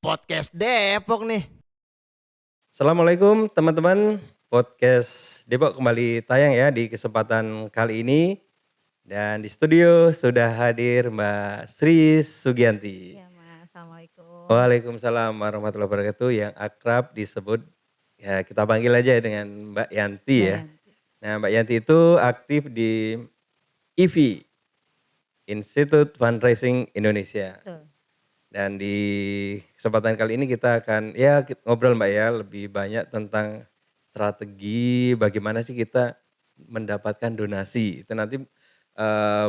Podcast Depok nih. Assalamualaikum teman-teman, podcast Depok kembali tayang ya di kesempatan kali ini. Dan di studio sudah hadir Mbak Sri Sugianti. Iya Mas, Assalamualaikum. Waalaikumsalam warahmatullahi wabarakatuh, yang akrab disebut, ya kita panggil aja dengan Mbak Yanti Mbak ya. Yanti. Nah Mbak Yanti itu aktif di IFI, Institute Fundraising Indonesia. Betul. Dan di kesempatan kali ini kita akan ngobrol Mbak ya, lebih banyak tentang strategi bagaimana sih kita mendapatkan donasi. Itu nanti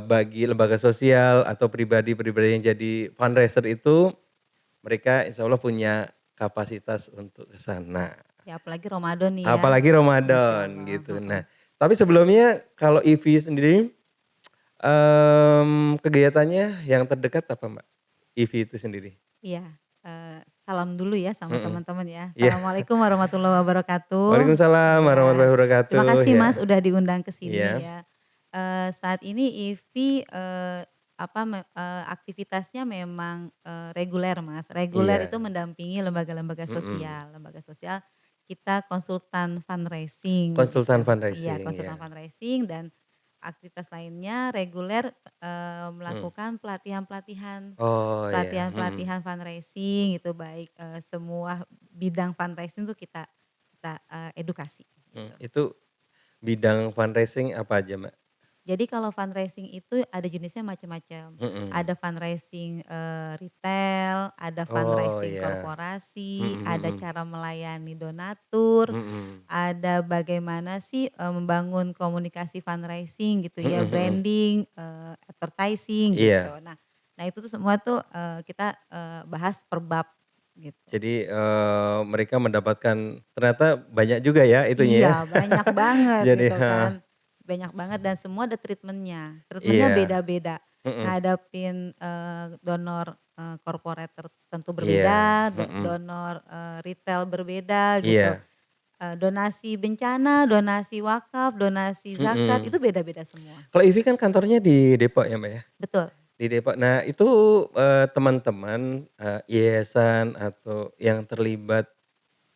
bagi lembaga sosial atau pribadi-pribadi yang jadi fundraiser itu, mereka insya Allah punya kapasitas untuk ke sana. Ya apalagi Ramadan nih ya. Apalagi Masya Ramadan Allah. gitu. Nah, tapi sebelumnya kalau IFI sendiri kegiatannya yang terdekat apa Mbak? IFI itu sendiri. Iya, salam dulu ya sama Mm-mm. teman-teman ya. Iya. Assalamualaikum warahmatullahi wabarakatuh. Waalaikumsalam Iya. warahmatullahi wabarakatuh. Terima kasih Ya. Mas udah diundang ke sini Iya. ya. Saat ini IFI aktivitasnya memang reguler Mas. Reguler Iya. itu mendampingi lembaga-lembaga Mm-mm. sosial. Lembaga sosial kita konsultan fundraising. Konsultan Iya, fundraising. konsultan Ya. fundraising dan aktivitas lainnya reguler melakukan pelatihan-pelatihan Oh iya. pelatihan-pelatihan fundraising itu baik semua bidang fundraising tuh kita edukasi gitu. Itu bidang fundraising apa aja Mbak? Jadi kalau fundraising itu ada jenisnya macam-macam. Mm-mm. Ada fundraising retail, ada Oh fundraising iya. korporasi, ada Mm-mm. cara melayani donatur, Mm-mm. ada bagaimana sih membangun komunikasi fundraising gitu ya, Mm-mm. branding, advertising gitu. Iya. Nah itu tuh semua tuh kita bahas per bab gitu. Jadi mereka mendapatkan ternyata banyak juga ya itunya ya. Iya banyak banget Jadi gitu kan, banyak banget dan semua ada treatmentnya iya. beda-beda. Mm-mm. Ngadapin donor corporate tertentu Iya. berbeda, Mm-mm. donor retail berbeda gitu. Iya. Donasi bencana, donasi wakaf, donasi zakat itu Mm-mm. beda-beda semua. Kalau IFI kan kantornya di Depok ya Mbak ya? Betul. Di Depok. Nah itu teman-teman yayasan atau yang terlibat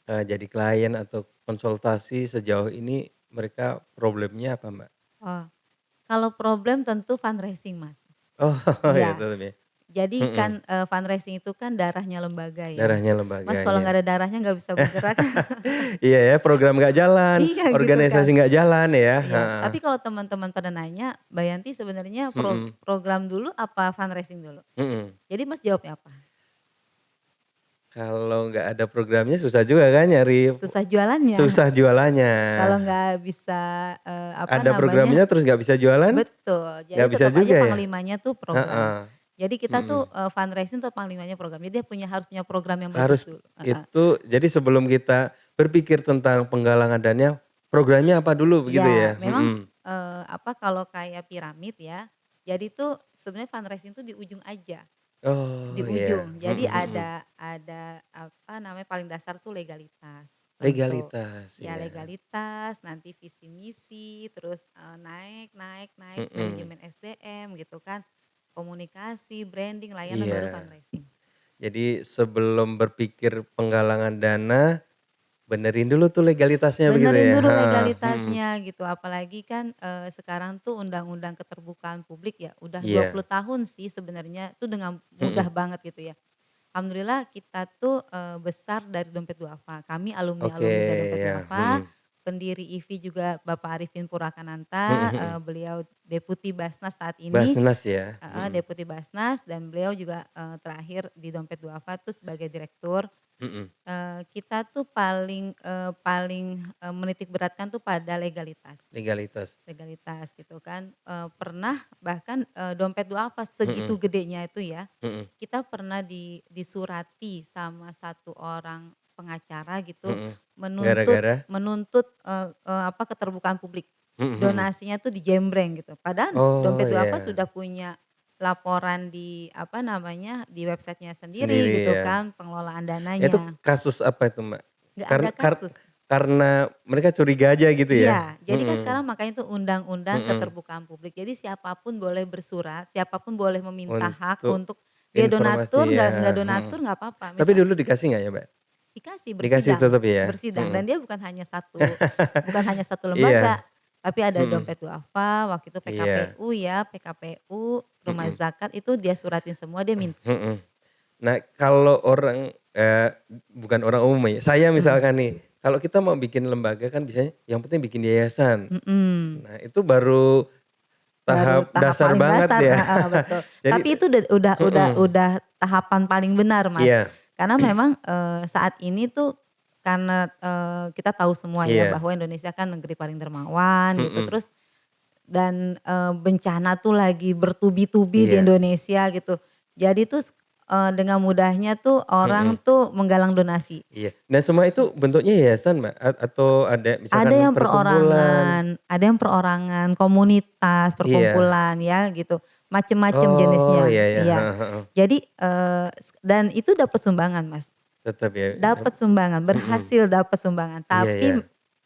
jadi klien atau konsultasi sejauh ini, mereka problemnya apa Mbak? Oh, kalau problem tentu fundraising Mas. Oh ya Iya. tetap ya. Jadi Mm-mm. kan fundraising itu kan darahnya lembaga ya. Darahnya Mas kalau lembaganya. nggak ada darahnya nggak bisa bergerak. Iya ya, program nggak jalan, Iya gitu organisasi kan. nggak jalan ya. Iya, tapi kalau teman-teman pada nanya, Mbak Yanti sebenarnya Mm-mm. program dulu apa fundraising dulu? Mm-mm. Jadi Mas jawabnya apa? Kalau nggak ada programnya susah juga kan nyari, Susah jualannya. susah jualannya. Kalau nggak bisa Ada programnya terus nggak bisa jualan, betul. Jadi nggak bisa tetap aja juga ya. panglimanya tuh program. Heeh. Jadi kita tuh Mm-mm. fundraising tuh panglimanya program. Jadi dia harus punya program yang bagus Harus dulu. itu, jadi sebelum kita berpikir tentang penggalangan dana, programnya apa dulu begitu ya? Ya, memang Mm-mm. kalau kayak piramid ya. Jadi tuh sebenarnya fundraising tuh di ujung aja. Di Oh ya. ujung. Jadi ada paling dasar tuh legalitas. Tentu. Legalitas Ya ya. legalitas, nanti visi misi, terus naik Mm-mm. manajemen SDM gitu kan. Komunikasi, branding, layanan baru Iya. fundraising. Jadi sebelum berpikir penggalangan dana, benerin dulu tuh legalitasnya begitu Benerin ya. dulu Heeh. legalitasnya gitu. Apalagi kan sekarang tuh undang-undang keterbukaan publik ya udah 20 Iya. tahun sih sebenarnya tuh dengan mudah Mm-mm. banget gitu ya. Alhamdulillah kita tuh besar dari Dompet Duafa. Kami Oke alumni-alumni dari Dompet ya. Duafa. Pendiri IFI juga Bapak Arifin Purakananta, Mm-mm. beliau Deputi Basnas saat ini. Basnas ya. Deputi Basnas dan beliau juga terakhir di Dompet Duafa tuh sebagai direktur. Mm-mm. Kita tuh paling menitik beratkan tuh pada legalitas. Legalitas. Legalitas gitu kan. Pernah bahkan Dompet Duafa Mm-mm. segitu gedenya itu ya, Mm-mm. kita pernah disurati sama satu orang pengacara gitu Mm-mm. menuntut Gara-gara? keterbukaan publik. Mm-mm. Donasinya tuh dijembreng gitu. Padahal Oh Dompet Duafa ya. sudah punya laporan di di websitenya sendiri Sendiri gitu ya. kan pengelolaan Itu dananya. kasus apa itu Mbak? Nggak ada kasus. Karena mereka curiga aja gitu ya. Iya, jadi kan sekarang makanya itu undang-undang Mm-mm. keterbukaan publik. Jadi siapapun boleh bersurat, siapapun boleh meminta hak Untuk untuk Dia informasi donatur, ya, nggak donatur nggak apa-apa. Tapi Misal dulu dikasih nggak ya, Mbak? dikasih Dikasih bersidang, tetap ya? bersidang dan dia bukan hanya satu lembaga, Iya, tapi ada mhm, dompet duafa, waktu itu iya, PKPU ya, PKPU, rumah mhm, zakat itu dia suratin semua dia minta. mhm. Nah, kalau orang, bukan orang umum ya, saya Mhm, misalkan nih, kalau kita mau bikin lembaga kan biasanya yang penting bikin yayasan. mhm. Nah, itu baru Baru tahap tahap dasar paling banget dasar, ya. heeh, betul. Jadi Tapi itu udah udah mhm, udah tahapan paling benar, Mas. iya, Karena memang, saat ini tuh karena, kita tahu semua ya iya, bahwa Indonesia kan negeri paling dermawan gitu, mhm, terus dan, bencana tuh lagi bertubi-tubi di iya, Indonesia gitu. Jadi tuh dengan mudahnya tuh orang mhm. tuh menggalang donasi. Iya. Dan semua itu bentuknya yayasan, Mbak? Atau ada Ada misalkan yang perkumpulan? perorangan, ada yang perorangan, komunitas, Iya. perkumpulan ya gitu, macem-macem Oh, jenisnya, iya iya, iya. heeh heeh. Jadi, dan itu dapat sumbangan, Mas, Tetap ya, dapat sumbangan, mhm. berhasil dapat sumbangan, Iya iya,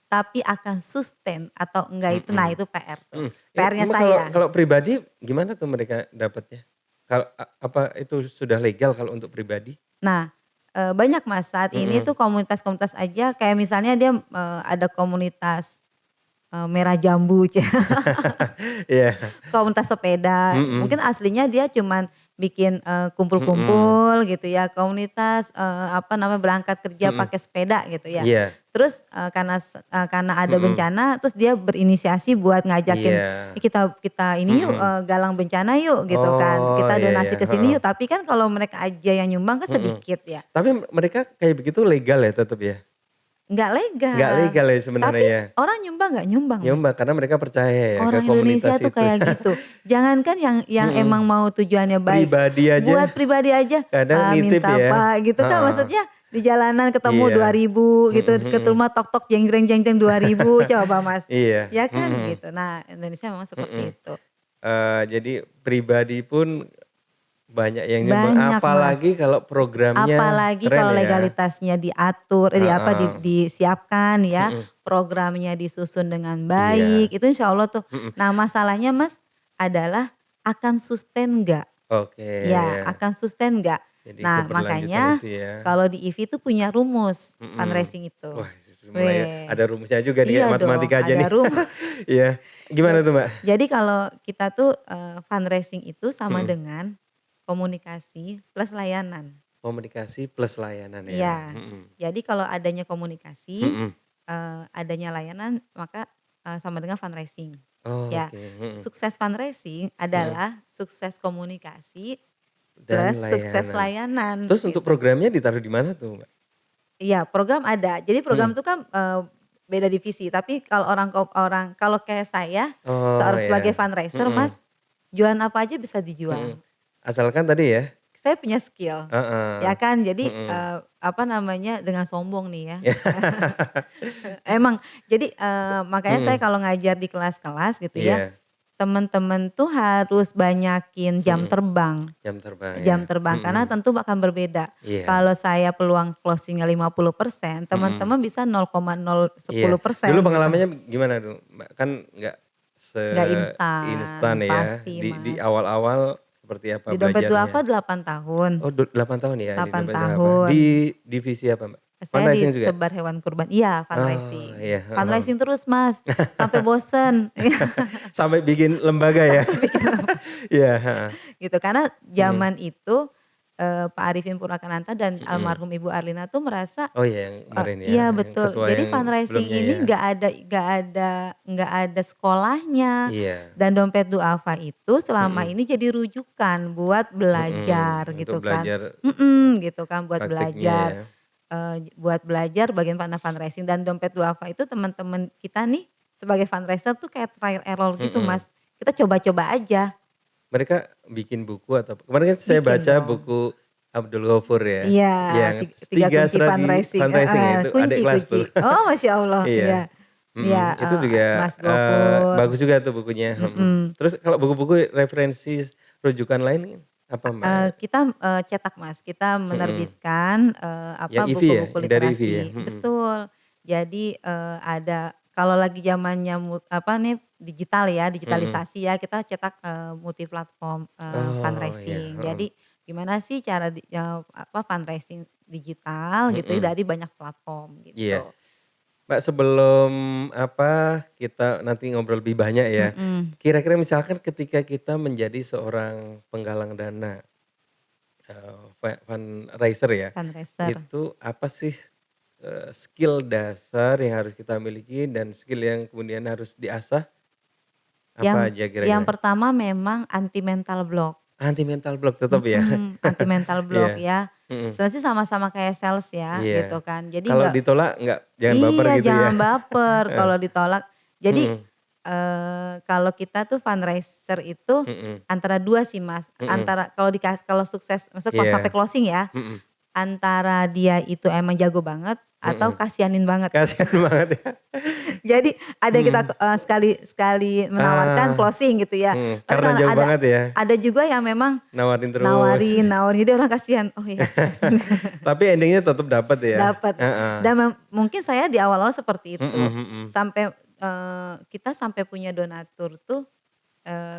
tapi akan sustain atau enggak itu, nah mhm, itu PR tuh, mhm. PR-nya Emang kalau saya. kalau pribadi gimana tuh mereka dapatnya? Kalau apa itu sudah legal kalau untuk pribadi? Nah, banyak Mas, saat ini Mhm. tuh komunitas-komunitas aja kayak misalnya dia, ada komunitas, Merah Jambu, Iya, komunitas sepeda, mungkin mhm, aslinya dia cuman bikin, mhm, kumpul-kumpul gitu ya, komunitas, apa namanya, berangkat kerja mhm. pakai sepeda gitu ya. Iya, Terus, karena ada mhm. bencana, terus dia berinisiasi buat ngajakin, Iya, kita kita ini yuk, mhm. galang bencana yuk," gitu kan, Oh, "kita iya iya, donasi ke sini heeh, yuk." Tapi kan kalau mereka aja yang nyumbang kan mhm. sedikit ya, Tapi mereka kayak begitu legal ya tetap ya? nggak Nggak legal. legal ya sebenarnya Tapi ya? orang nyumbang nggak nyumbang, Mas. Nyumbang karena mereka percaya ya ke Orang komunitas Indonesia tuh itu. kayak gitu. Jangankan yang emang Mhm. mau tujuannya baik, Pribadi aja buat pribadi aja, kadang "Pak nitip minta ya. Pak," gitu kan Heeh. maksudnya di jalanan ketemu Iya. 2.000 Mhm gitu, ke mhm. rumah tok-tok jeng-jreng jeng-jreng 2.000 coba Mas, Iya. ya kan Mhm gitu. Nah Indonesia memang seperti mhm. itu. Jadi pribadi pun banyak yang nyumbang, Banyak Mas, apalagi kalau programnya apalagi keren kalau ya. legalitasnya diatur, Heeh. disiapkan ya, Mhm. programnya disusun dengan baik, Iya. itu insya Allah tuh. Mhm. Nah masalahnya Mas, adalah akan sustain nggak? Oke, Ya, ya. akan sustain nggak? Jadi Nah, keberlanjutan makanya itu ya. kalau di IVI itu punya rumus Mhm. fundraising itu. Wah, mulai Weh, ada rumusnya juga nih kayak iya dong, matematika aja nih. ada rumus. Iya. Gimana Ja- tuh, Mbak? Jadi kalau kita tuh fundraising itu sama Mhm. dengan komunikasi plus layanan. Komunikasi plus layanan ya. Iya. Mhm. Jadi kalau adanya komunikasi, Mhm. adanya layanan, maka sama dengan fundraising. Ya, Oke, mhm. sukses fundraising Mhm. adalah sukses komunikasi plus Dan sukses layanan. layanan Terus untuk gitu. programnya ditaruh di mana tuh, Mbak? Iya, program ada. Jadi program Mhm. itu kan, beda divisi, tapi kalau orang kalau kayak saya, Oh sebagai ya. fundraiser Mhm. Mas, jualan apa aja bisa Mhm. dijual. Asalkan tadi ya? Saya punya skill, ya Heeh. kan. Jadi, Mhm. apa namanya, dengan sombong nih ya. Emang, jadi, makanya saya Mhm. kalau ngajar di kelas-kelas gitu ya, Iya. teman-teman tuh harus banyakin jam Mhm. terbang. Jam terbang ya. Jam terbang, karena Mhm. tentu akan berbeda. Iya. Kalau saya peluang closing-nya 50%, Mhm. teman-teman bisa Iya. Dulu 0,010% gitu. pengalamannya gimana tuh, Mbak? Kan nggak Nggak instan, seinstan ya. pasti Di Mas. awal-awal seperti apa Di dompet duafa belajarnya? 8 tahun, Oh 8 tahun ya di 8 dompet apa? tahun. Di divisi apa, Mbak? Saya di Fundraising juga? Tebar Hewan Kurban, iya Oh, fundraising. iya, heeh. Fundraising terus Mas, sampai bosen. Sampai bikin lembaga ya? Sampai bikin Iya, heeh. gitu. Karena Mhm, zaman itu, Pak Arifin Purwakananta dan mhm. almarhum Ibu Arlina tuh merasa, Oh iya yang kemarin ya, iya yang betul. ketua Jadi yang fundraising sebelumnya ini ya? nggak ada sekolahnya, Iya, dan dompet duafa itu selama mhm, ini jadi rujukan buat belajar untuk gitu kan. belajar Gitu kan buat praktiknya ya. belajar, bagian fundraising, dan dompet duafa itu teman-teman kita nih sebagai fundraiser tuh kayak trial error gitu Mhm. Mas. Kita coba-coba aja, Mereka bikin buku atau kemarin kan saya bikin baca dong. buku Abdul Ghafur ya, Iya, yang 3 3 kunci strategi fundraising, fundraising ya, heeh, itu adik kelas tuh. kunci. Oh Masya Allah, Iya, iya. Iya, itu juga, Mas Gofur, bagus juga tuh bukunya, mhm. mhm. Terus kalau buku-buku referensi rujukan lain apa Mbak? Kita, cetak Mas, kita Mhm, menerbitkan, yang EV ya? buku-buku Yang dari EV ya? literasi, Mhm. betul. Jadi, ada kalau lagi zamannya apa nih, digital ya, Mhm. digitalisasi ya, kita cetak, multi platform, Oh, iya, fundraising. heeh. Jadi gimana sih cara fundraising digital gitu Mhm. ya dari banyak platform Iya. gitu. Mbak, sebelum kita nanti ngobrol lebih banyak ya, Mhm, kira-kira misalkan ketika kita menjadi seorang penggalang dana, fundraiser ya, fundraiser. itu apa sih, skill dasar yang harus kita miliki dan skill yang kemudian harus diasah, apa Yang aja yang kira-kira? pertama memang anti mental block. Anti mental block tetap ya? Anti mental block Iya, ya. mhm, Sebenarnya sih sama-sama kayak sales ya iya. gitu kan. Jadi Kalau nggak ditolak nggak jangan baper iya gitu ya? jangan baper kalau ditolak. Jadi, Mhm, kalau kita tuh fundraiser itu mhm, antara 2 sih Mas, mhm, antara kalau sukses maksudnya kalau sampai iya, closing ya, mhm, antara dia itu emang jago banget atau mhm. kasihanin banget. Kasihan banget ya. Jadi ada yang kita, Mhm. sekali sekali menawarkan Ah, closing gitu ya. Tapi karena kalau jauh ada banget ya, ada juga yang memang nawarin terus. nawarin jadi orang kasihan, oh ya kasihan. Tapi ending-nya tetep dapet ya? Dapat, Heeh. dan mungkin saya di awal-awal seperti Mhm, itu, mhm. sampai, kita sampai punya donatur tuh,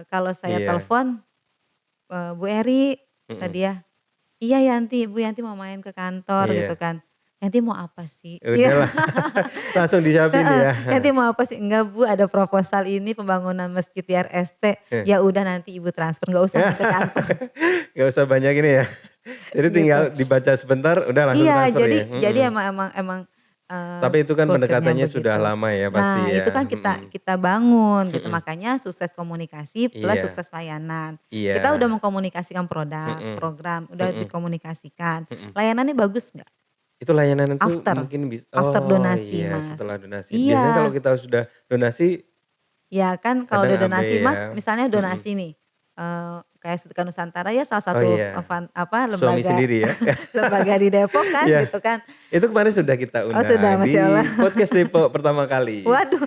kalau saya Iya, telepon, "Bu Eri," mhm, tadi ya, "Iya Yanti, Bu Yanti mau main ke kantor," gitu iya. kan, "Yanti mau apa sih?" Iya, Udahlah langsung disiapin heeh, ya. "Yanti mau apa sih?" "Enggak Bu, ada proposal ini pembangunan masjid di RST." "Ya udah nanti Ibu transfer, nggak usah main ke kantor." Gak usah banyak ini ya. Jadi tinggal Gitu. dibaca sebentar udah langsung Iya, transfer ya? jadi Mhm. emang, Tapi itu kan kulturnya pendekatannya sudah begitu. lama ya pasti Nah, itu ya? kan kita Mhm, kita bangun gitu, mhm. makanya sukses komunikasi plus Iya, sukses layanan. Kita udah iya. mengkomunikasikan produk, Mhm, program, udah mhm, dikomunikasikan. mhm. Layanannya bagus nggak? Itu layanan itu After mungkin after oh donasi, iya Mas. setelah donasi. Biasanya kalau Iya. kita sudah donasi Ya kan kalau kadang udah AB donasi Mas, ya, misalnya mhm. donasi nih, kayak Sedekah Nusantara ya salah Oh satu, iya, suami lembaga sendiri ya. lembaga di Depok kan Iya, gitu kan. itu kemarin sudah kita Oh sudah, undang Masya Allah. di podcast Depok pertama kali. Waduh,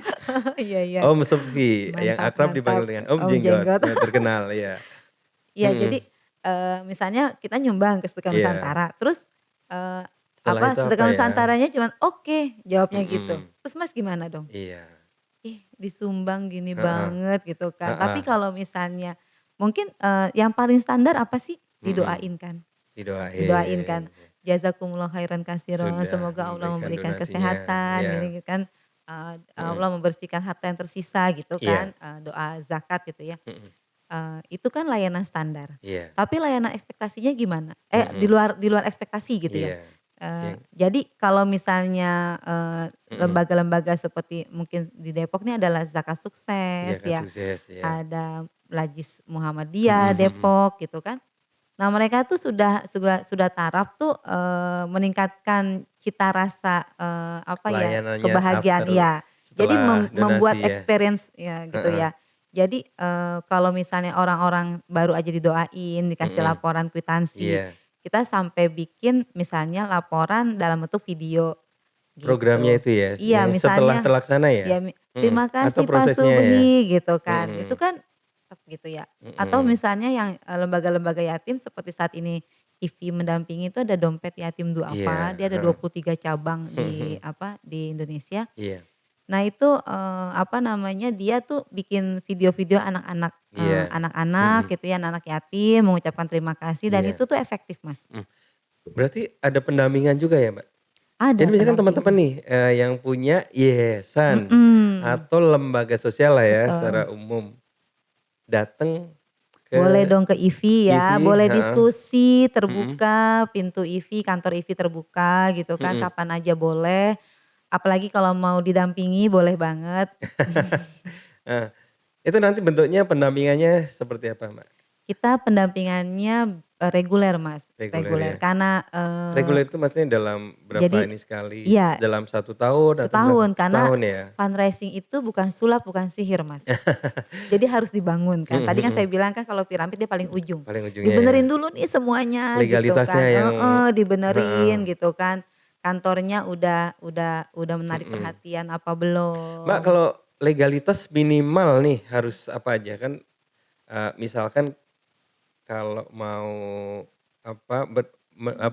iya iya, Om Subki yang mantap akrab mantap, dipanggil dengan Om Om Jenggot, Jenggot. terkenal ya. Iya jadi, Mhm, misalnya kita nyumbang ke Sedekah iya. Nusantara, terus, eee, Setelah itu apa Sedekah ya? Nusantaranya cuman, "Oke," jawabnya gitu. Mhm, Terus Mas gimana dong? iya, Ih disumbang gini heeh, banget gitu kan. Tapi heeh, kalau misalnya mungkin, yang paling standar apa sih? mhm, Didoain kan. Didoain kan, didoain, "Jazakumullah khairan katsiran," sudah semoga Allah memberikan memberikan donasinya, kesehatan ya, gini gitu kan, mhm, Allah membersihkan harta yang tersisa gitu kan, iya, doa zakat gitu ya. mhm, Itu kan layanan standar. iya, Tapi layanan ekspektasinya gimana? Di mhm, luar ekspektasi gitu ya. iya, yang Jadi kalau misalnya, mhm, lembaga-lembaga seperti mungkin di Depok nih adalah Zakat iya Sukses Kak ya, sukses ya, ada Lajis mhm, Muhammadiyah mhm, Depok gitu kan. Nah mereka tuh sudah taraf tuh, meningkatkan cita rasa, apa ya, pelayanannya kebahagiaan after iya. Jadi setelah membuat donasi ya, experience ya gitu heeh, ya. Jadi, kalau misalnya orang-orang baru aja didoain, dikasih mhm, laporan kwitansi, iya, kita sampai bikin misalnya laporan dalam bentuk video programnya gitu. itu ya, Iya yang setelah misalnya, terlaksana ya? ya Mhm, "Terima atau kasih Pak prosesnya ya? Subhi," gitu kan. Itu Mhm, kan tetap gitu ya. Atau mhm, misalnya yang, lembaga-lembaga yatim seperti saat ini IFI mendampingi itu ada Dompet Yatim Duafa, iya, dia ada heeh, 23 cabang mhm, di mhm, apa, di Indonesia. iya, Nah itu, apa namanya, dia tuh bikin video-video anak-anak, iya, anak-anak mhm, gitu ya, anak-anak yatim mengucapkan terima kasih dan iya, itu tuh efektif Mas. mhm. Berarti ada pendampingan juga ya, Mbak? Jadi Ada misalkan teman-teman pendampingan. nih, yang punya yayasan Mhm, atau lembaga sosial lah ya betul. secara umum, datang Boleh ke dong ke IVI ya, IVI boleh heeh, diskusi, mhm, terbuka, pintu IVI, kantor IVI terbuka gitu kan, mhm. kapan aja boleh. Apalagi kalau mau didampingi boleh banget. Heeh, itu nanti bentuknya pendampingannya seperti apa, Mbak? Kita pendampingannya, reguler Mas, Reguler reguler ya? karena, Reguler itu maksudnya dalam berapa jadi ini sekali, iya dalam 1 tahun atau berapa? setahun karena Setahun ya? fundraising itu bukan sulap, bukan sihir Mas. Jadi harus dibangun kan. Mhm, Tadi kan saya mhm, bilang kan kalau piramid dia paling ujung. paling ujungnya ya? Dibenerin dulu nih semuanya gitu Legalitasnya kan, yang heeh, heeh, dibenerin gitu kan. Kantornya udah menarik mhm. perhatian apa Mbak, belum. kalau legalitas minimal nih harus apa aja? Kan, misalkan kalau mau apa,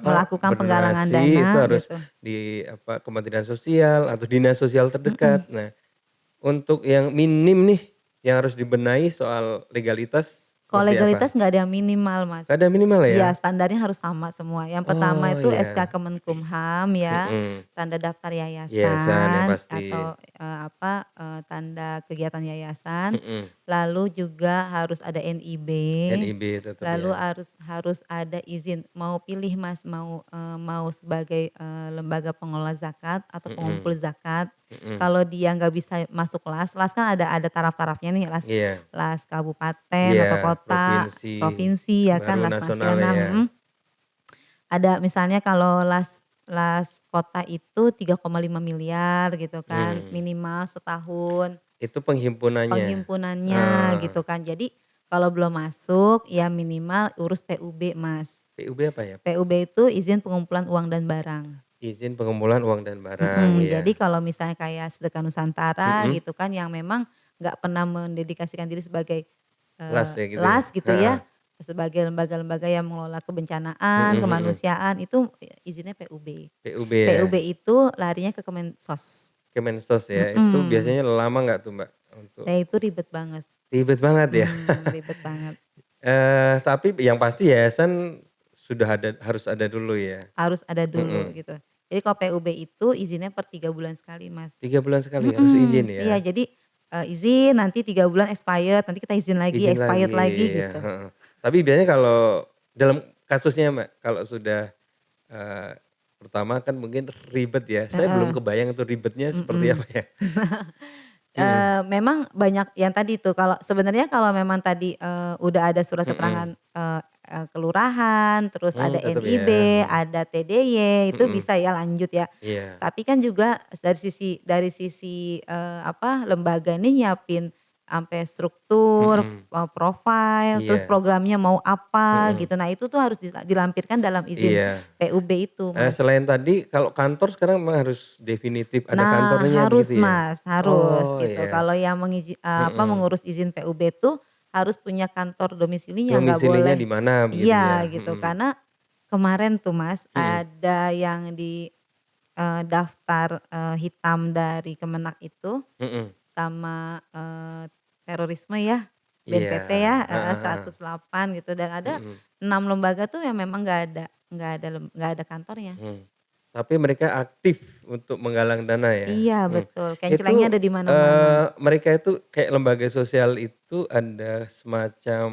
Melakukan penggalangan berdonasi itu dana harus gitu. di Kementerian Sosial atau dinas sosial Mhm. terdekat. Nah, untuk yang minim nih, yang harus dibenahi soal legalitas Kalau Seperti apa? legalitas nggak ada yang minimal, Mas. Nggak ada minimal ya? Iya, standarnya harus sama semua. Yang pertama Oh itu SK iya. Kemenkumham ya, Mhm. tanda daftar Yayasan yang yayasan pasti. atau, tanda kegiatan yayasan, Mhm. lalu juga harus ada NIB, NIB tetap lalu ya? harus harus ada izin mau pilih Mas, mau sebagai, lembaga pengelola zakat atau pengumpul Mhm. zakat. Mhm. Kalau dia nggak bisa masuk las kan ada taraf-tarafnya nih, Iya. las kabupaten Iya, atau kota, provinsi, provinsi ya kan, baru las nasional nasional, ya? Ada misalnya kalau las las kota itu 3,5 miliar gitu kan, Mmm. minimal setahun Itu penghimpunannya? penghimpunannya Oh, gitu kan. Jadi kalau belum masuk ya minimal urus PUB, Mas. PUB apa ya? PUB itu izin pengumpulan uang dan barang. Izin pengumpulan uang dan barang, ya. Jadi kalau misalnya kayak Sedekah Nusantara Mhm. gitu kan yang memang nggak pernah mendedikasikan diri sebagai, Las ya gitu ya? LAS gitu Heeh. ya, sebagai lembaga-lembaga yang mengelola kebencanaan, Mhm mhm. kemanusiaan itu izinnya PUB. PUB PUB ya? itu larinya ke Kemensos. Kemensos ya? Itu Mhm, biasanya lama nggak tuh Mbak untuk ya itu ribet banget, ribet banget ya? ribet banget. Tapi yang pasti yayasan sudah ada harus ada dulu ya? Harus ada dulu Mhm. gitu. Jadi kalau PUB itu izinnya per 3 bulan sekali, Mas. 3 bulan sekali harus izin Iya ya? jadi, izin nanti 3 bulan expired, nanti kita izin lagi, Izin lagi, expired lagi ya, gitu. heeh. Tapi biasanya kalau dalam kasusnya Mbak, kalau sudah, eee, pertama kan mungkin ribet ya, saya belum Heeh, kebayang tuh ribetnya seperti mhm. apa ya? Mhm. Memang banyak yang tadi tuh kalau sebenarnya kalau memang tadi, udah ada surat keterangan, Mhm. kelurahan, terus ada Tetep ya? NIB, Mhm. ada TDY, itu Mhm. bisa ya lanjut ya. Iya. Tapi kan juga dari sisi, lembaga ini nyiapin sampai struktur, Mhm. profile, terus Iya. programnya mau apa Mhm. gitu. Nah itu tuh harus dilampirkan dalam izin Iya. PUB itu, Mas. Selain tadi kalau kantor sekarang memang harus definitif ada Nah, kantornya harus begitu ya? Mas, harus Oh gitu. ya. Kalau yang Mhm. mengurus izin PUB tuh harus punya kantor domisilinya, nggak Domisilinya boleh di mana begitu ya? iya gitu. Mhm. Karena kemarin tuh Mas, Mhm. ada yang di, daftar, hitam dari Kemenak itu Mhm. sama, terorisme ya, Iya. BNPT ya, heeh, Heeh heeh. 108 gitu dan ada Mhm. 6 lembaga tuh yang memang nggak ada kantornya. Mhm. Tapi mereka aktif untuk menggalang dana ya? Iya Mhm. betul, kencelengnya Itu, ada di mana-mana. mereka itu kayak lembaga sosial itu ada semacam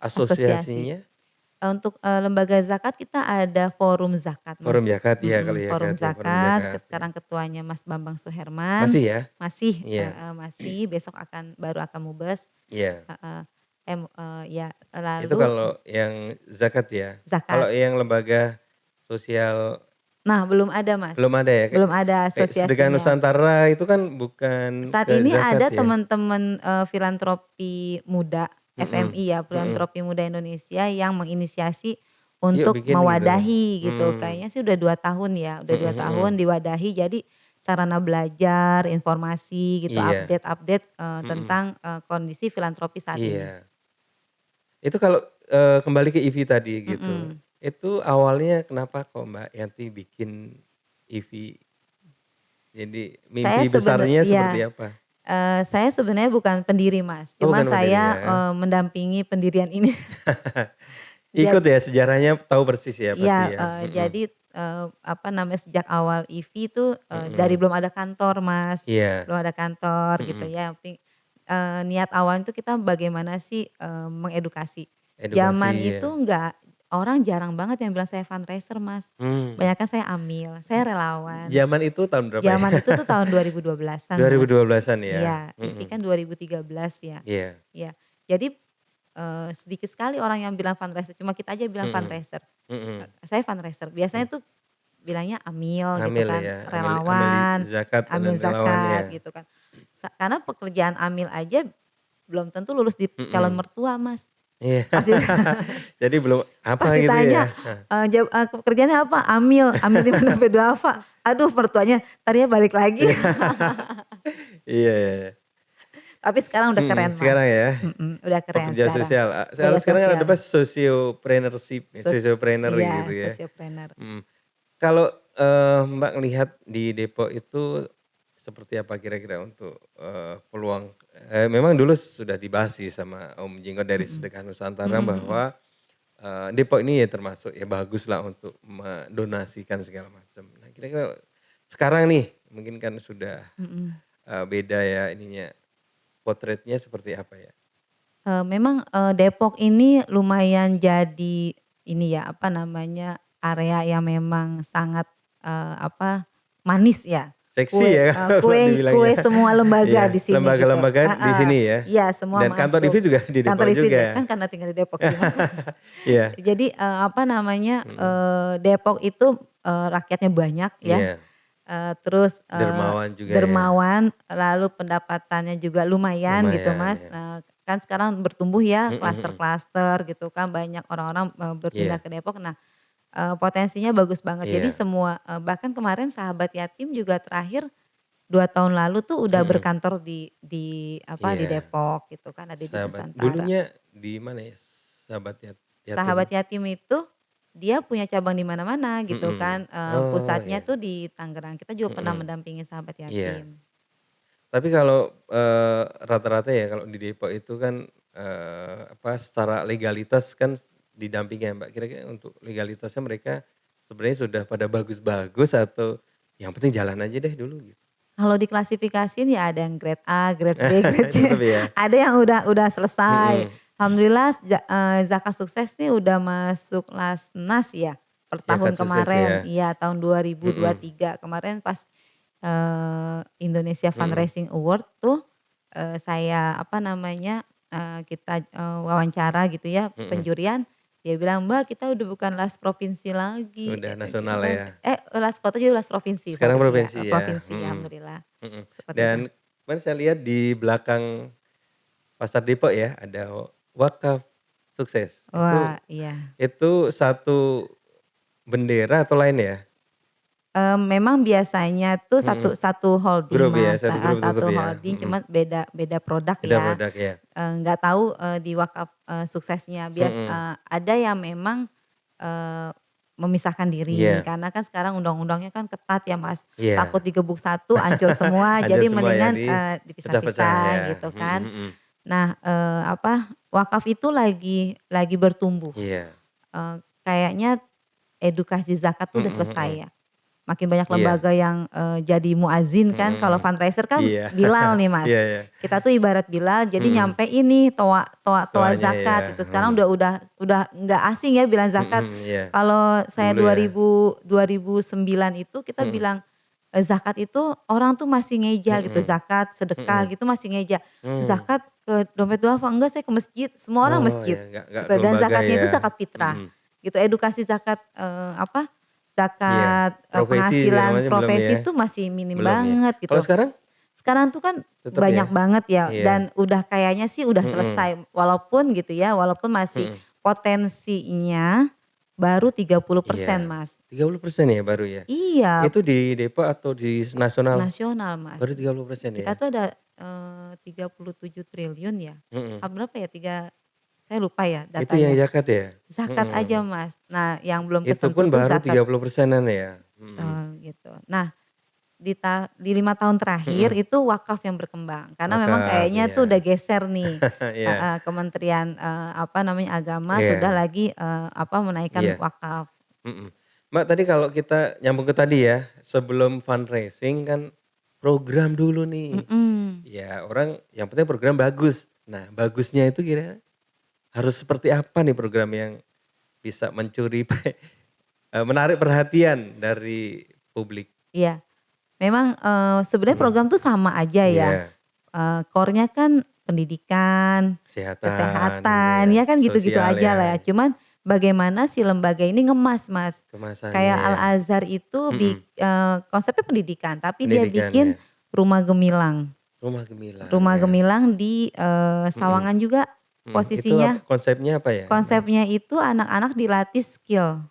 Asosiasi. asosiasinya? Untuk, lembaga zakat kita ada forum zakat, Forum Mas. zakat ya kali ya Forum Kak, forum zakat, zakat ya. sekarang ketuanya Mas Bambang Suherman, Masih ya? masih Iya heeh, masih besok baru akan mubes, iya. heeh, ya Itu lalu kalau yang zakat ya? zakat. Kalau yang lembaga sosial Nah belum ada Mas, belum ada ya? belum ada Kayak Sedekah asosiasinya. Nusantara itu kan bukan Saat ke ini zakat ada ya? teman-teman, filantropi muda, Mhm. FMI ya, Mhm. Filantropi Muda Indonesia yang menginisiasi Yuk untuk bikin gitu? mewadahi gitu. Mmm. Kayaknya sih udah 2 tahun ya, udah Mhm 2 tahun mhm. diwadahi jadi sarana belajar, informasi gitu, Iya. update-update, Mhm. tentang, kondisi filantropi saat ini. Iya. Itu kalau, kembali ke IVI tadi gitu, Mhm. itu awalnya kenapa kok Mbak Yanti bikin IVI? Jadi Saya mimpi besarnya seperti iya, apa? saya sebenarnya bukan pendiri Mas, Oh cuma bukan pendiri saya, ya? mendampingi pendirian ini. Ikut Jad ya sejarahnya tahu persis ya pasti Iya, ya? Mhm. jadi, sejak awal IVI itu, dari Mhm. belum ada kantor Mas, Iya. belum ada kantor gitu Mhm. ya, yang penting, niat awalnya itu kita bagaimana sih, mengedukasi. Edukasi Zaman itu ya. orang jarang banget yang bilang saya fundraiser Mas, Mmm. banyakan saya amil, saya relawan. Zaman itu tahun berapa ya? Zaman itu tuh tahun 2012-an dua ribu Mas. dua belasan ya? Iya, IVI Mhm. kan 2013 ya. Iya. Iya, jadi, sedikit sekali orang yang bilang fundraiser, cuma kita aja bilang Mhm. fundraiser. Mhm. Saya fundraiser, biasanya Mmm. tuh bilangnya amil gitu Amil kan, ya, amil relawan, zakat dan amil relawan ya? zakat gitu kan. Karena pekerjaan amil aja belum tentu lulus di calon Mhm. mertua Mas. Iya. Pasti Jadi belum apa pas gitu ya? ditanya, pekerjaannya apa? Amil, amil di mana P duafa. Aduh mertuanya, entar ya balik lagi. Iya. Iya iya iya. Tapi sekarang udah Mhm, keren Mas, sekarang ya? udah keren Pekerja sekarang. sosial, Kerja sekarang kan ada apa sosial, sociopreneurship, sociopreneur gitu iya ya. sosiopreneur. Mhm. Kalau, Mbak ngelihat di Depok itu seperti apa kira-kira untuk peluang memang dulu sudah dibahas sih sama Om Jinggo dari Mhm. Sedekah Nusantara Mhm mhm. bahwa Depok ini ya termasuk ya bagus lah untuk mendonasikan segala macam. Nah kira-kira sekarang nih mungkin kan sudah Mhm. beda ya ininya, potretnya seperti apa ya? Memang, Depok ini lumayan jadi ini ya, apa namanya, area yang memang sangat, apa, manis ya. Seksi ya kalau Kue dibilangnya. kue semua lembaga Iya, di sini gitu. lembaga-lembaga di Heeh, sini ya? iya semua Dan kantor TV masuk. juga di Kantor Depok TV juga? kan karena tinggal di Depok sih Mas. Iya, Jadi, apa namanya, mhm, Depok itu, rakyatnya banyak ya, iya, terus, dermawan juga ya, dermawan, lalu pendapatannya juga lumayan gitu lumayan Mas. ya. Kan sekarang bertumbuh ya Mhm mhm, klaster-klaster gitu kan, banyak orang-orang, berpindah iya ke Depok. Nah, potensinya bagus banget. Jadi iya, semua, bahkan kemarin sahabat yatim juga terakhir 2 tahun lalu tuh udah mhm, berkantor di apa, di iya, Depok gitu kan, ada di sahabat Nusantara. dulunya di mana ya? Sahabat yatim? Sahabat yatim itu dia punya cabang di mana-mana gitu Mhm, kan, oh pusatnya iya, tuh di Tangerang. Kita juga pernah mhm, mendampingi sahabat iya. yatim. Tapi kalau, rata-rata ya kalau di Depok itu kan, apa, secara legalitas kan didampingi ya Mbak, kira-kira untuk legalitasnya mereka sebenarnya sudah pada bagus-bagus atau yang penting jalan aja deh dulu gitu? Kalau diklasifikasiin ya ada yang grade A, grade B, grade C, Tetep ya? ada yang udah selesai. Mhm, Alhamdulillah zakat sukses nih udah masuk Lasnas ya, per tahun zakat sukses kemarin. ya? Iya tahun Mhm, 2023 kemarin pas, Indonesia mhm, Fundraising Award tuh, saya apa namanya, kita, wawancara gitu ya, mhm, penjurian, dia bilang, "Mbak kita udah bukan Las provinsi lagi," udah gitu nasional kan. ya? Las kota jadi Las provinsi, Sekarang sorry, iya, provinsi ya? provinsi alhamdulillah. Mhm, Seperti itu. dan kemarin saya lihat di belakang Pasar Depok ya ada wakaf sukses, Wah, iya. itu satu bendera atau lain ya? Memang biasanya tuh Mhm, satu satu holding grup ya, Mas, satu grup tetep satu ya? holding Mhm, cuma beda beda produk beda ya. produk ya? Nggak tahu, di wakaf, suksesnya Mhm, ada yang memang, eee, memisahkan diri iya karena kan sekarang undang-undangnya kan ketat ya Mas, takut iya, digebuk satu hancur semua hancur jadi semua ya mendingan, di pecah-pecah dipisah-pisah ya? gitu Mhm kan. mhm, Nah, apa, wakaf itu lagi bertumbuh, iya, kayaknya edukasi zakat tuh udah mhm selesai mhm, ya. Makin banyak iya, lembaga yang, jadi muazin mhm kan, kalau mhm, fundraiser kan iya, Bilal nih Mas. iya iya, Kita tuh ibarat Bilal jadi mhm, nyampein nih toa doanya ya, zakat itu. Sekarang mhm, udah nggak asing ya bilang zakat. mhm, iya, Kalau saya dulu ya, 2009 itu kita mhm, bilang, zakat itu orang tuh masih ngeja gitu, mhm, zakat, sedekah mhm, gitu masih ngeja. mmm, Zakat ke dompet duafa, enggak saya ke masjid, semua orang oh masjid ya nggak gitu. ke Dan lembaga zakatnya itu ya? zakat fitrah Mhm, gitu. Edukasi zakat, apa, iya, zakat, profesi segala penghasilan macam belum ya? profesi tuh masih minim Belum ya? banget Kalau gitu. sekarang Sekarang tuh kan tetap ya? banyak banget ya Iya, dan udah kayaknya sih udah mhm, selesai walaupun gitu ya, walaupun masih mhm, potensinya baru 30% iya, Mas. 30% ya baru ya? Iya, Itu di Depok atau di nasional? nasional Mas. Baru 30% Kita ya? tuh ada, 37 triliun ya, Mhm, berapa ya, saya lupa ya itu yang datanya. zakat ya? Zakat aja Mhm, Mas. Nah yang belum itu kesentuh pun tuh baru zakat 30%-an ya? Mhm, betul gitu. Nah di 5 tahun terakhir mhm, itu wakaf yang berkembang, karena memang wakaf, kayaknya tuh udah iya, geser nih, iya, Kementerian, apa namanya, Agama sudah iya, lagi, apa, menaikkan iya, wakaf. mhm. Mbak tadi kalau kita nyambung ke tadi ya, sebelum fundraising kan program dulu nih, Mhm, ya orang yang penting program bagus. Nah bagusnya itu kira harus seperti apa nih program yang bisa mencuri menarik perhatian dari publik? iya. Memang, sebenarnya Mhm, program tuh sama aja ya, iya, core-nya kan pendidikan, kesehatan ini ya, kesehatan, ya kan gitu-gitu sosial aja ya, lah ya. Cuman bagaimana si lembaga ini ngemas Mas. kemasannya Kayak ya, Al-Azhar itu mhm, konsepnya pendidikan, tapi dia pendidikan bikin ya, rumah gemilang. rumah gemilang Rumah ya, gemilang di, mhm, Sawangan juga mhm, itu apa posisinya. konsepnya apa ya? Konsepnya itu anak-anak dilatih skill.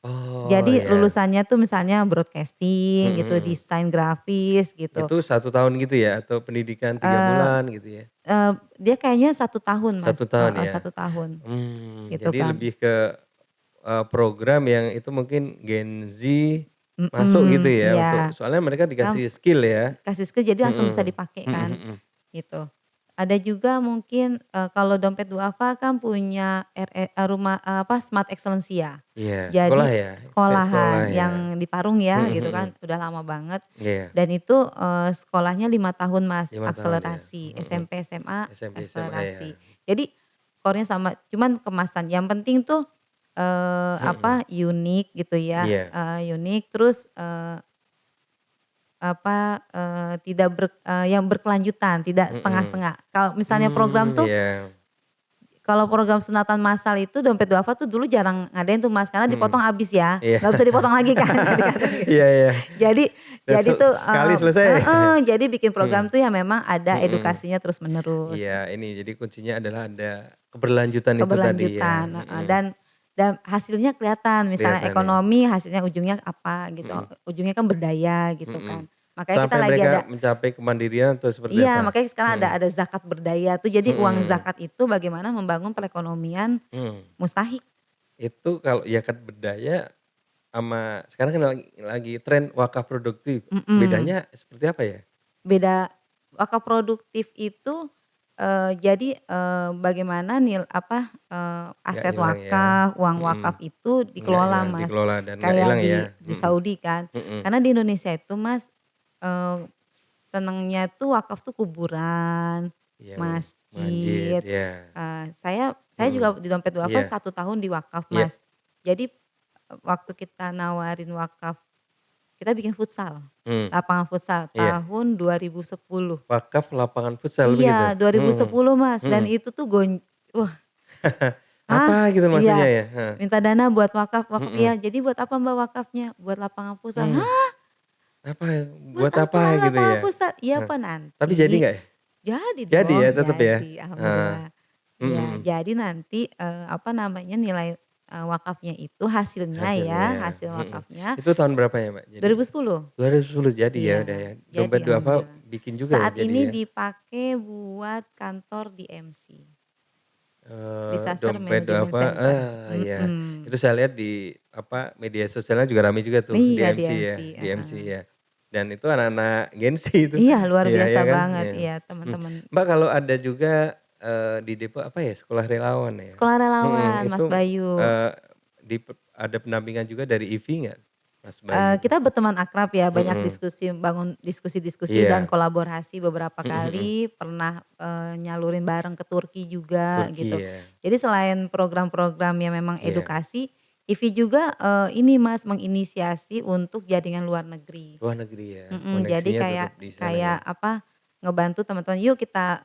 Oh Jadi ya, lulusannya tuh misalnya mhm broadcasting gitu, mhm, desain grafis gitu. itu 1 tahun gitu ya atau pendidikan 3 Eee bulan gitu ya? eee, dia kayaknya 1 tahun Mas, 1 tahun heeh, ya? 1 tahun gitu Jadi kan. lebih ke, program yang itu mungkin Gen Z masuk gitu ya iya. untuk soalnya mereka Kan dikasih skill ya. kasih skill jadi langsung bisa Mhm, dipakai mhm kan, mhm. gitu. Ada juga mungkin, kalau dompet duafa kan punya rumah, apa, Smart Excellensia. Iya, sekolah Jadi ya? Kayak sekolah sekolahan ya? yang di Parung ya Mhm gitu mhm. kan, udah lama banget Iya, dan itu, sekolahnya 5 tahun Mas, 5 tahun ya? akselerasi, Mhm. SMP, SMA, SMP, SMA ya? akselerasi. Jadi core-nya sama, cuman kemasan, yang penting tuh, Mhm. apa, unik gitu ya, Iya. unik terus, apa, tidak yang berkelanjutan, tidak Mhm. setengah-setengah. Kalau misalnya program tuh, Iya. kalau program sunatan massal itu dompet duafa tuh dulu jarang ngadain tuh Mas, karena Mhm. dipotong habis ya, Iya. nggak bisa dipotong lagi kan, dikata gitu. Iya iya. Jadi Dan jadi tuh, sekali selesai. jadi bikin program Mhm. tuh ya memang ada Mhm. edukasinya terus menerus, Iya ini jadi kuncinya adalah ada keberlanjutan itu tadi ya? keberlanjutan, heeh, Mhm. dan hasilnya kelihatan, misalnya Kelihatan ya? ekonomi hasilnya ujungnya apa gitu, Mhm. ujungnya kan berdaya gitu Mhm. kan. Makanya kita Sampai lagi mereka ada. mencapai kemandirian atau seperti Iya, apa? makanya sekarang Mhm. ada zakat berdaya tuh, jadi uang Mhm. zakat itu bagaimana membangun perekonomian Mhm. mustahik. Itu kalau zakat berdaya sama sekarang kan lagi tren wakaf produktif, Mhm. bedanya seperti apa ya? Beda, wakaf produktif itu, jadi, bagaimana apa, Nggak aset hilang ya? wakaf, uang Mhm. wakaf itu Nggak dikelola hilang, Mas, dikelola dan nggak kayak hilang ya? di Mhm. Saudi kan. Mhm. Karena di Indonesia itu Mas, eee, senengnya tuh wakaf tuh kuburan, Iya, masjid, masjid, ya. saya Mhm. juga di dompet duafa Iya 1 tahun di wakaf iya. Mas. Jadi, waktu kita nawarin wakaf, kita bikin futsal, Mmm, lapangan futsal iya. tahun 2010. Wakaf lapangan futsal begitu? Iya, Mhm. 2010 Mas, dan Mhm. itu tuh wah, Apa "Hah?" gitu maksudnya Iya, ya? Heeh. minta dana buat wakaf, wakaf, Mhm. iya, "Jadi buat apa Mbak wakafnya?" "Buat lapangan futsal." Mmm. "Hah? Apa, Buat buat apa apa gitu lapangan ya? futsal?" "Iya Heeh. Pak, Tapi jadi nanti." nggak ya? Jadi Jadi ya dong, tetep ya? jadi, Heeh. alhamdulillah. Mhm Iya, mhm. jadi nanti, apa namanya, nilai, wakafnya itu hasilnya Hasilnya ya, ya, hasil mhm. wakafnya Itu tahun berapa ya, Mbak, jadinya? 2010. 2010 jadi ya udah Iya, ya? Dompet jadi duafa alhamdulillah. bikin juga ya Saat jadi ini ya? dipakai buat kantor DMC. Disaster Dompet Management duafa Center, iya. mhm. Itu saya lihat di apa, media sosialnya juga ramai juga tuh Iya, DMC ya, DMC, DMC heeh. ya. Dan itu anak-anak Gen Z itu. Iya, luar Iya biasa iya kan? banget, Iya. iya, Mmm. teman-teman. Mbak kalau ada juga, di Depok apa ya, sekolah relawan ya? Sekolah Mhm, relawan, itu, Mas Bayu. eee, ada pendampingan juga dari IVI nggak, Mas Bayu? Kita berteman akrab ya, banyak Mhm. diskusi, bangun diskusi-diskusi dan Iya. kolaborasi beberapa Mhm mhm. kali, pernah, nyalurin bareng ke Turki juga Turki gitu. ya? Jadi selain program-program yang memang Iya. edukasi, IVI juga, ini Mas, menginisiasi untuk jaringan luar negeri. Luar negeri ya, Jadi koneksinya tetap kayak di sana ya? kayak apa, ngebantu teman-teman, "Yuk kita,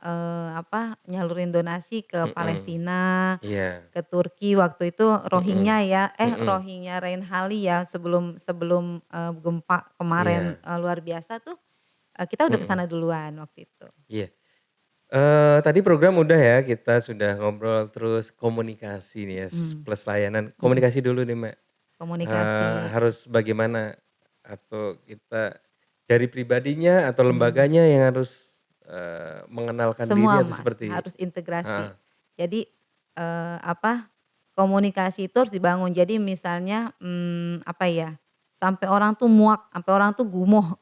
apa, nyalurin donasi ke Mhm. Palestina, Iya. ke Turki." Waktu itu Mhm. Rohingya ya, Mhm. Rohingya Reinhali ya, sebelum sebelum, gempa kemarin, Iya. luar biasa tuh, kita udah ke Mhm. sana duluan waktu itu. Iya. Tadi program udah ya, kita sudah ngobrol, terus komunikasi nih ya, Mhm, plus layanan. mhm, Komunikasi dulu nih, Mbak. komunikasi, Harus bagaimana atau kita dari pribadinya atau mhm. lembaganya yang harus, mengenalkan diri Semua atau Mas, seperti harus integrasi. heeh, Jadi, apa, komunikasi itu harus dibangun. Jadi misalnya, apa ya, sampai orang tuh muak, sampai orang tuh gumoh.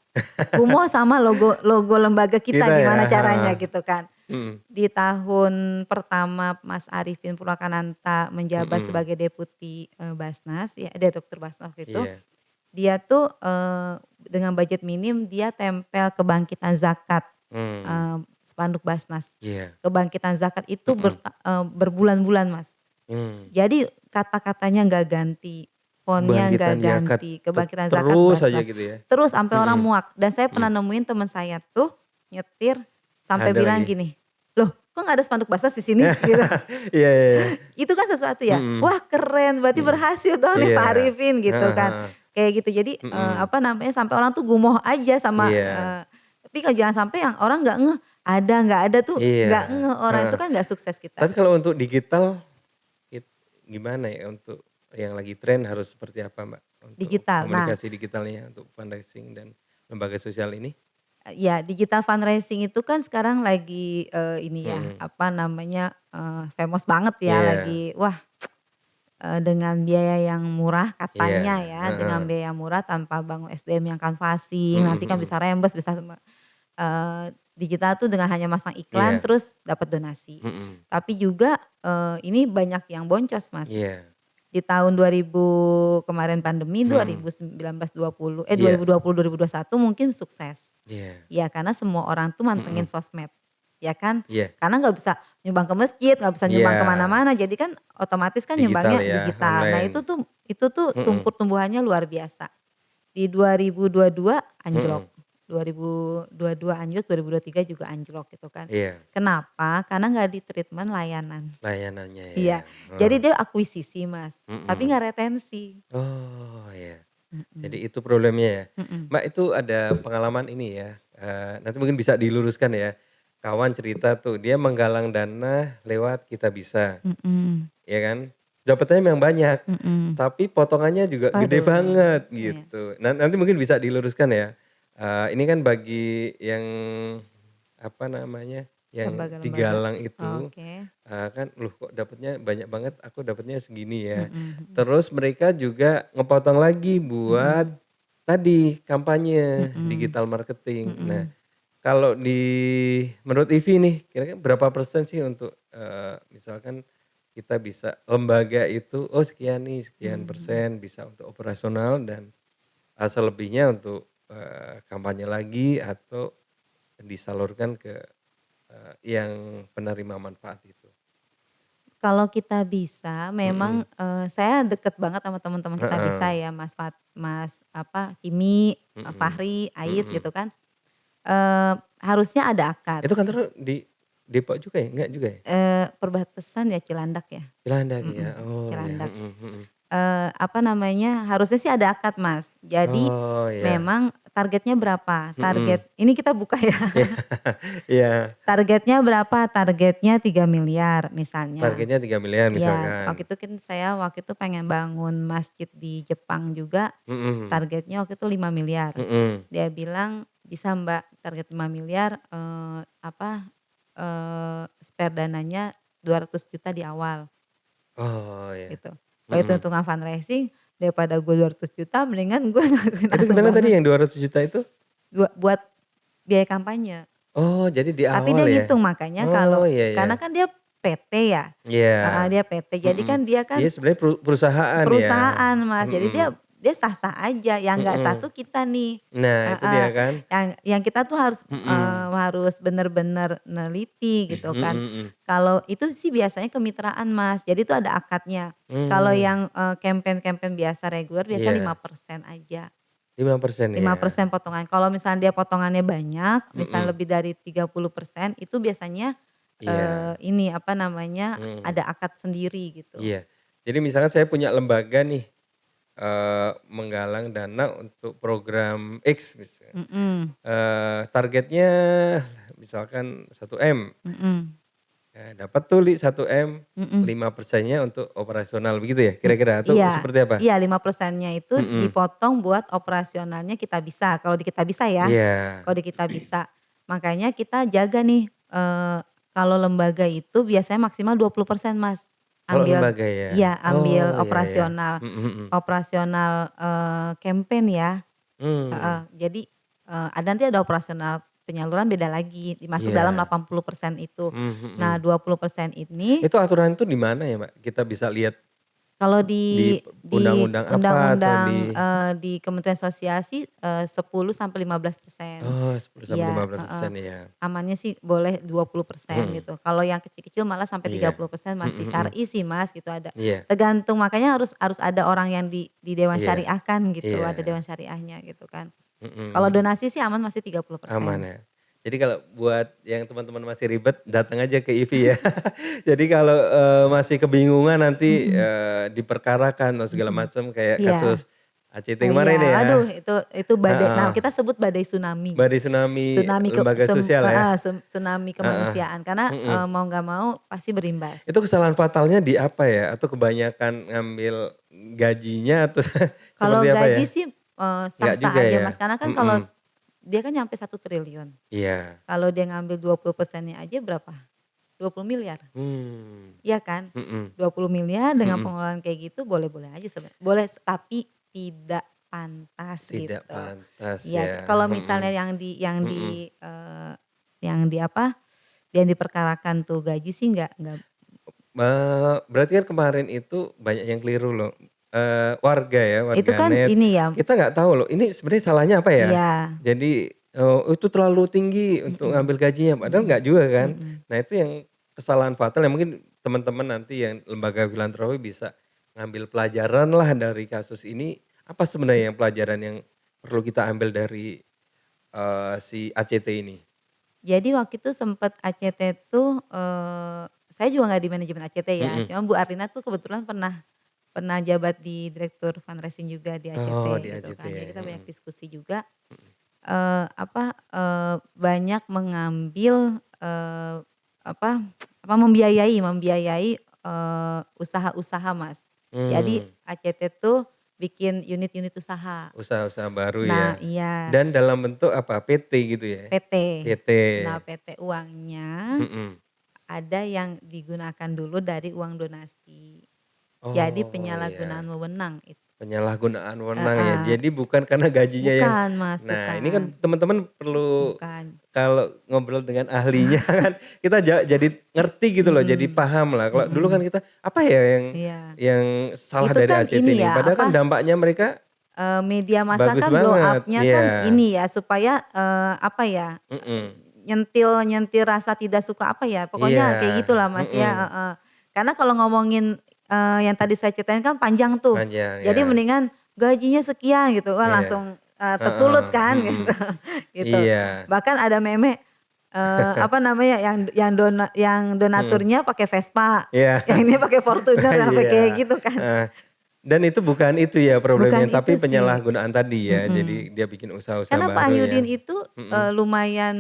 Gumoh sama logo logo lembaga kita kita ya, gimana heeh, caranya gitu kan. mhm, Di tahun pertama Mas Arifin Purwakananta menjabat mhm, sebagai deputi, Basnas ya, Direktur Basnas waktu itu, iya, dia tuh, dengan budget minim dia tempel kebangkitan zakat, mmm, spanduk Basnas. iya, Kebangkitan zakat itu mhm, berbulan-bulan Mas. mmm. Jadi kata-katanya nggak ganti, font-nya nggak Kebangkitan zakat, ganti, kebangkitan zakat terus aja Basnas. gitu ya? Terus sampai orang Mhm, muak, dan saya mhm, pernah nemuin teman saya tuh nyetir sampai ada bilang lagi? gini, "Loh, kok nggak ada spanduk Basnas di sini?" Gitu. Iya iya iya, Itu kan sesuatu ya, mhm, wah keren, berarti mhm, berhasil dong nih iya, Pak Arifin gitu heeh kan. heeh, Kayak gitu, jadi, mhm, apa namanya, sampai orang tuh gumoh aja sama, iya tapi kalau jangan sampai yang orang nggak ngeh, nggak ada tuh iya, nggak ngeh, orang itu heeh. kan nggak sukses kita. Tapi kalau untuk digital, it gimana ya untuk yang lagi tren harus seperti apa, Mbak? Untuk Digital. Nah, komunikasi digitalnya untuk fundraising dan lembaga sosial ini? ya digital fundraising itu kan sekarang lagi, ini ya, Mhm, apa namanya, famous banget ya, iya, lagi wah, dengan biaya yang murah katanya Iya, ya, dengan heeh. biaya murah tanpa bangun SDM yang canvassing, Mhm nanti kan mhm. bisa reimburse, bisa di kita tuh dengan hanya masang iklan Iya, terus dapat donasi. mhm. Tapi juga, ini banyak yang boncos Mas. Iya, Di tahun 2000 kemarin pandemi mhm. 2019, 20 Iya 2020, 2021 mungkin sukses. iya, Ya karena semua orang tuh mantengin mhm. sosmed, ya kan. Iya Karena nggak bisa nyumbang ke masjid, nggak bisa iya, nyumbang ke mana-mana, jadi kan otomatis kan digital nyumbangnya ya, digital. Nah online. itu tuh Mhm tumbuhannya luar biasa. Di 2022 anjlok, mhm. 2022 anjlok, 2023 juga anjlok gitu kan. Iya, Kenapa? Karena nggak di-treatment layanan. layanannya ya, Iya, jadi heeh, dia akuisisi Mas, tapi mhm. nggak retensi. Oh iya, jadi Mhm, itu problemnya ya. mhm, Mbak itu ada pengalaman ini ya, nanti mungkin bisa diluruskan ya, kawan cerita tuh dia menggalang dana lewat Kitabisa, mhm, ya kan, dapatnya memang banyak, mhm. tapi potongannya juga gede Waduh, banget iya, gitu. Nanti mungkin bisa diluruskan ya, ini kan bagi yang, apa namanya, yang lembaga-lembaga. digalang itu, Oke, kan, "Loh kok dapatnya banyak banget, aku dapatnya segini ya." mhm, mhm, Terus mereka juga ngepotong lagi buat mhm, tadi kampanye mhm, digital marketing. Nah, mhm. kalau menurut Ivi nih, kira-kira berapa persen sih untuk, misalkan kita bisa lembaga itu, oh sekian nih, sekian Mmm, mhm. persen bisa untuk operasional dan, selebihnya untuk, kampanye lagi atau disalurkan ke, yang penerima manfaat itu. Kalau kita bisa memang, Mhm, saya deket banget sama teman-teman kita bisa heeh, ya Mas apa, Kimi, mhm, Fahri, Ait mhm. gitu kan, harusnya ada akad, Itu kantornya di Depok juga ya? Enggak juga ya? perbatasan ya Cilandak ya, Cilandak ya? mhm, Oh ya, Cilandak. mhm mhm. Apa namanya, harusnya sih ada akad, Mas. Jadi Oh ya, memang targetnya berapa, mhm. ini kita buka ya, Iya iya, targetnya berapa, targetnya 3 miliar misalnya. targetnya 3 miliar Iya, misalkan. waktu itu pengen bangun masjid di Jepang juga, Mhm targetnya waktu itu 5 miliar. mhm. Dia bilang, "Bisa Mbak, target 5 miliar, spare dananya 200 juta di awal." Oh ya, Gitu. Kalau mhm. hitung-hitungan fundraising daripada gue 200 juta mendingan gue ngelakuin Itu gimana tadi sumbangan yang 200 juta itu? buat biaya kampanye. Oh jadi di Tapi awal dia ya? ngitung makanya Oh kalau iya iya. karena kan dia PT ya, Iya, heeh, dia PT jadi mhm. kan dia Dia kan sebenarnya perusahaan ya? perusahaan Mas, jadi dia Mhm dia sah-sah aja, yang nggak sah mhm. tuh kita nih, Nah itu heeh, dia kan? yang kita tuh Mhm. harus bener-bener neliti gitu Mhm kan. mhm. Kalau itu sih biasanya kemitraan Mas, jadi itu ada akadnya. Kalau Mmm, yang, campaign-campaign biasa reguler biasanya lima iya, persen aja, 5% lima ya? persen potongan. Kalau misalnya dia potongannya banyak, misalnya Mhm, lebih dari 30% itu biasanya, iya, ini apa namanya, mhm, ada akad sendiri gitu. iya. Jadi misalkan saya punya lembaga nih, menggalang dana untuk program X misalnya, Mhm, targetnya misalkan 1 M, mhm, dapat tuh 1 M, mhm. 5%-nya untuk operasional begitu ya kira-kira atau Iya, seperti apa? iya 5%-nya itu Mhm, dipotong buat operasionalnya kita bisa, kalau di kita bisa ya, iya. kalau di kita bisa. Makanya kita jaga nih, kalau lembaga itu biasanya maksimal 20% Mas, Kalau ambil lembaga ya? iya ambil Oh iya iya, operasional mhm mhm, operasional, campaign ya, heeh. mmm, Jadi, nanti ada operasional penyaluran beda lagi, masuk dalam iya, 80% itu. mmm, Nah mhm. 20% ini Itu aturan itu di mana ya, Mbak? Kita bisa lihat kalau di di undang-undang apa atau undang-undang, di di Kementerian Sosial sih, 10 sampai 15%. oh 10 sampai Iya, heeh. 15% ya? Amannya sih boleh 20% Mhm, gitu. Kalau yang kecil-kecil malah sampai iya, 30% mhm masih mhm, syar'i sih Mas, gitu ada. iya Tergantung makanya harus ada orang yang di dewan iya syariah kan gitu, iya, ada dewan syariahnya gitu kan. Kalau mhm, donasi sih aman masih aman 30%. ya. Jadi kalau buat yang teman-teman masih ribet datang aja ke IVI ya. Jadi kalau, masih kebingungan nanti, Mhm, diperkarakan atau segala mhm. macam kayak Iya. kasus ACT Oh kemarin iya, aduh ya, itu badai, nah heeh, kita sebut badai tsunami. badai tsunami Tsunami ke lembaga sosial ya, tsunami heeh, kemanusiaan karena, mhm. mau nggak mau pasti berimbas. Itu kesalahan fatalnya di apa ya? Atau kebanyakan ngambil gajinya atau Kalau seperti apa ya? gaji sih, Enggak juga sah-sah aja ya? Mas, karena kan kalau Mhm, dia kan nyampe 1 triliun. iya. Kalau dia ngambil 20%-nya aja berapa? 20 miliar. Hmm, Iya kan? mhm, 20 miliar dengan mhm. pengeluaran kayak gitu boleh-boleh aja boleh tapi tidak pantas Tidak gitu. pantas Iya, ya, kalau misalnya mhm, mhm. yang di apa, yang diperkarakan tuh gaji sih nggak Berarti kan kemarin itu banyak yang keliru loh, warga ya, itu kan warganet, ini ya kita nggak tahu loh ini sebenarnya salahnya apa ya. iya, Jadi, itu terlalu tinggi untuk mhm, ngambil gajinya, padahal mhm, nggak juga kan. mhm. Nah itu yang kesalahan fatal yang mungkin teman-teman nanti yang lembaga filantropi bisa ngambil pelajaran lah dari kasus ini, apa sebenarnya yang pelajaran yang perlu kita ambil dari, si ACT ini? Jadi waktu itu sempet ACT tuh, saya juga nggak di manajemen ACT ya, Mhm. cuma Bu Arlina tuh kebetulan pernah pernah jabat di direktur fundraising juga di ACT Oh di gitu ACT kan. ya, Jadi kita banyak mhm, diskusi juga, banyak mengambil, apa membiayai, usaha-usaha Mas. Jadi mmm. ACT tuh bikin unit-unit usaha. Usaha-usaha baru Nah ya, iya, dan dalam bentuk apa, PT gitu ya? PT. PT, Nah PT uangnya mhm. ada yang digunakan dulu dari uang donasi. Jadi Oh penyalahgunaan iya, wewenang itu. penyalahgunaan wewenang ya, Heeh, jadi bukan karena gajinya yang bukan Mas, nah ini kan bukan, teman-teman perlu bukan. kalau ngobrol dengan ahlinya kan kita jadi ngerti gitu loh, jadi Mhm, paham lah. Kalau dulu kan mhm, kita, apa ya iya. yang salah Itu dari kan ACT ini ini? ya, Padahal kan apa, dampaknya mereka media massa bagus kan blow banget, up-nya kan iya, ini ya supaya, apa ya, mhm, nyentil rasa tidak suka apa ya, iya, pokoknya kayak gitulah Mas ya, mhm, heeh. Karena kalau ngomongin, yang tadi saya ceritain kan panjang tuh. panjang Jadi ya, mendingan gajinya sekian gitu, kan iya, langsung, tersulut heeh, kan mhm, gitu, gitu. iya. Bahkan ada meme, apa namanya, yang Mhm, donaturnya pakai Vespa, iya, yang ini pakai Fortuner, sampai iya, kayak gitu kan. heeh, dan itu bukan itu ya Bukan problemnya, itu tapi sih, penyalahgunaan tadi ya, jadi mhm. dia bikin usaha-usaha Karena Pak baru ya, Hyudin itu, mhm, lumayan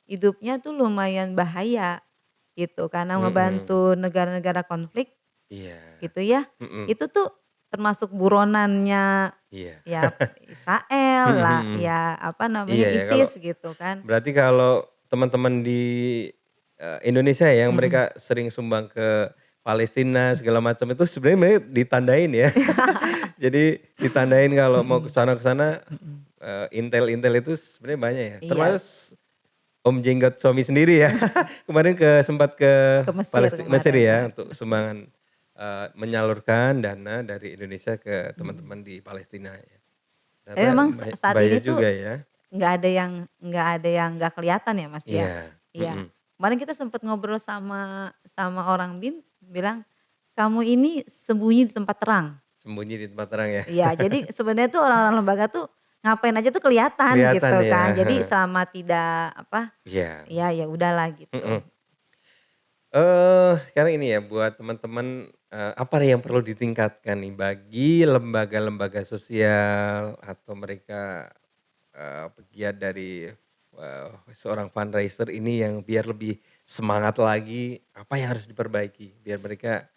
hidupnya tuh lumayan bahaya gitu, karena mhm, ngebantu negara-negara konflik iya, gitu ya. mhm, Itu tuh termasuk buronannya iya, ya Israel mhm lah, mhm, ya apa namanya, iya ya kalau ISIS gitu kan. berarti kalau teman-teman di, Indonesia yang Mhm. mereka sering sumbang ke Palestina segala macam itu sebenarnya mereka ditandain ya, jadi ditandain kalau mau ke Mhm, sana, mhm. intel-intel itu sebenarnya banyak ya, Iya, termasuk Om Jenggot suami sendiri ya, kemarin sempat ke ke Mesir Mesir kemarin ya kan, ke untuk Mesir. sumbangan, menyalurkan dana dari Indonesia ke Mhm. teman-teman di Palestina ya. Tapi Ternyata memang saat bahaya ini tuh juga ya. nggak ada yang nggak kelihatan ya, Mas, ya. Iya, Iya. mhm. Kemarin kita sempet ngobrol sama orang BIN, bilang, "Kamu ini sembunyi di tempat terang." Sembunyi di tempat terang ya. Iya, jadi sebenarnya tuh orang-orang lembaga tuh ngapain aja tuh kelihatan Kelihatan gitu ya, kan. Jadi heeh. selama tidak apa, Iya, ya ya udahlah gitu. mhm. Sekarang ini ya buat teman-teman, apa yang perlu ditingkatkan nih bagi lembaga-lembaga sosial atau mereka, pegiat dari, seorang fundraiser ini yang biar lebih semangat lagi, apa yang harus diperbaiki biar mereka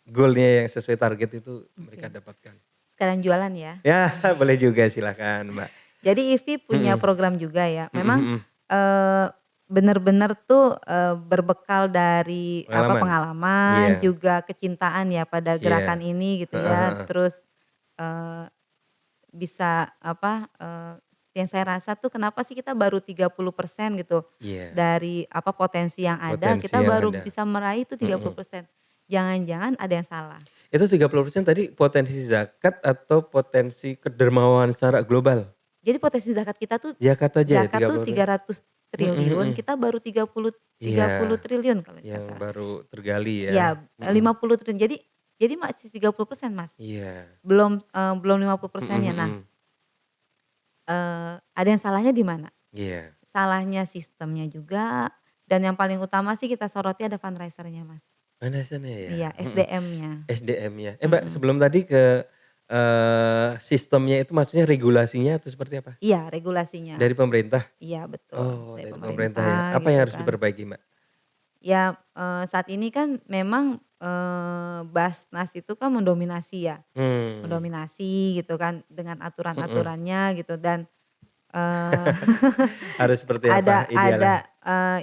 goal-nya yang sesuai target itu mereka Oke. dapatkan? Sekalian jualan ya. Ya boleh juga silakan Mbak. Jadi IVI punya Mhm, program juga ya. mhm Memang, mhm. eee, bener-bener tuh, berbekal dari apa, Pengalaman? pengalaman, Iya, juga kecintaan ya pada iya. gerakan ini gitu Heeh ya. heeh. Terus, eee, bisa apa, yang saya rasa tuh kenapa sih kita baru 30% gitu, Iya, dari apa, potensi yang ada, potensi kita yang baru ada. bisa meraih itu Mhm. 30%. Jangan-jangan ada yang salah. Itu 30% tadi potensi zakat atau potensi kedermawanan secara global? Jadi potensi zakat kita tuh, Zakat aja ya zakat tuh 30%? 300 Mhm triliun, mhm. kita baru Iya, 30 triliun kalau nggak yang salah. baru tergali ya. Iya, Mhm. 50 triliun. Jadi masih 30% Mas, Iya. belum 50 Mhm persennya. Nah, mhm. ada yang salahnya di mana? Iya. Salahnya sistemnya juga, dan yang paling utama sih kita soroti ada fundraiser-nya Mas. Mana sana ya? Iya, Mhm. SDM-nya. SDM-nya. Mbak, Mhm. sebelum tadi ke, sistemnya itu maksudnya regulasinya atau seperti apa? Iya, regulasinya. Dari pemerintah? Iya betul, Oh, dari dari pemerintah ya. pemerintah Apa gitu yang harus kan. diperbaiki, Mbak? Ya, saat ini kan memang, Basnas itu kan mendominasi ya, Hmm. mendominasi gitu kan dengan Mhm. aturan-aturannya gitu dan, eee, Harus seperti apa ada idealnya?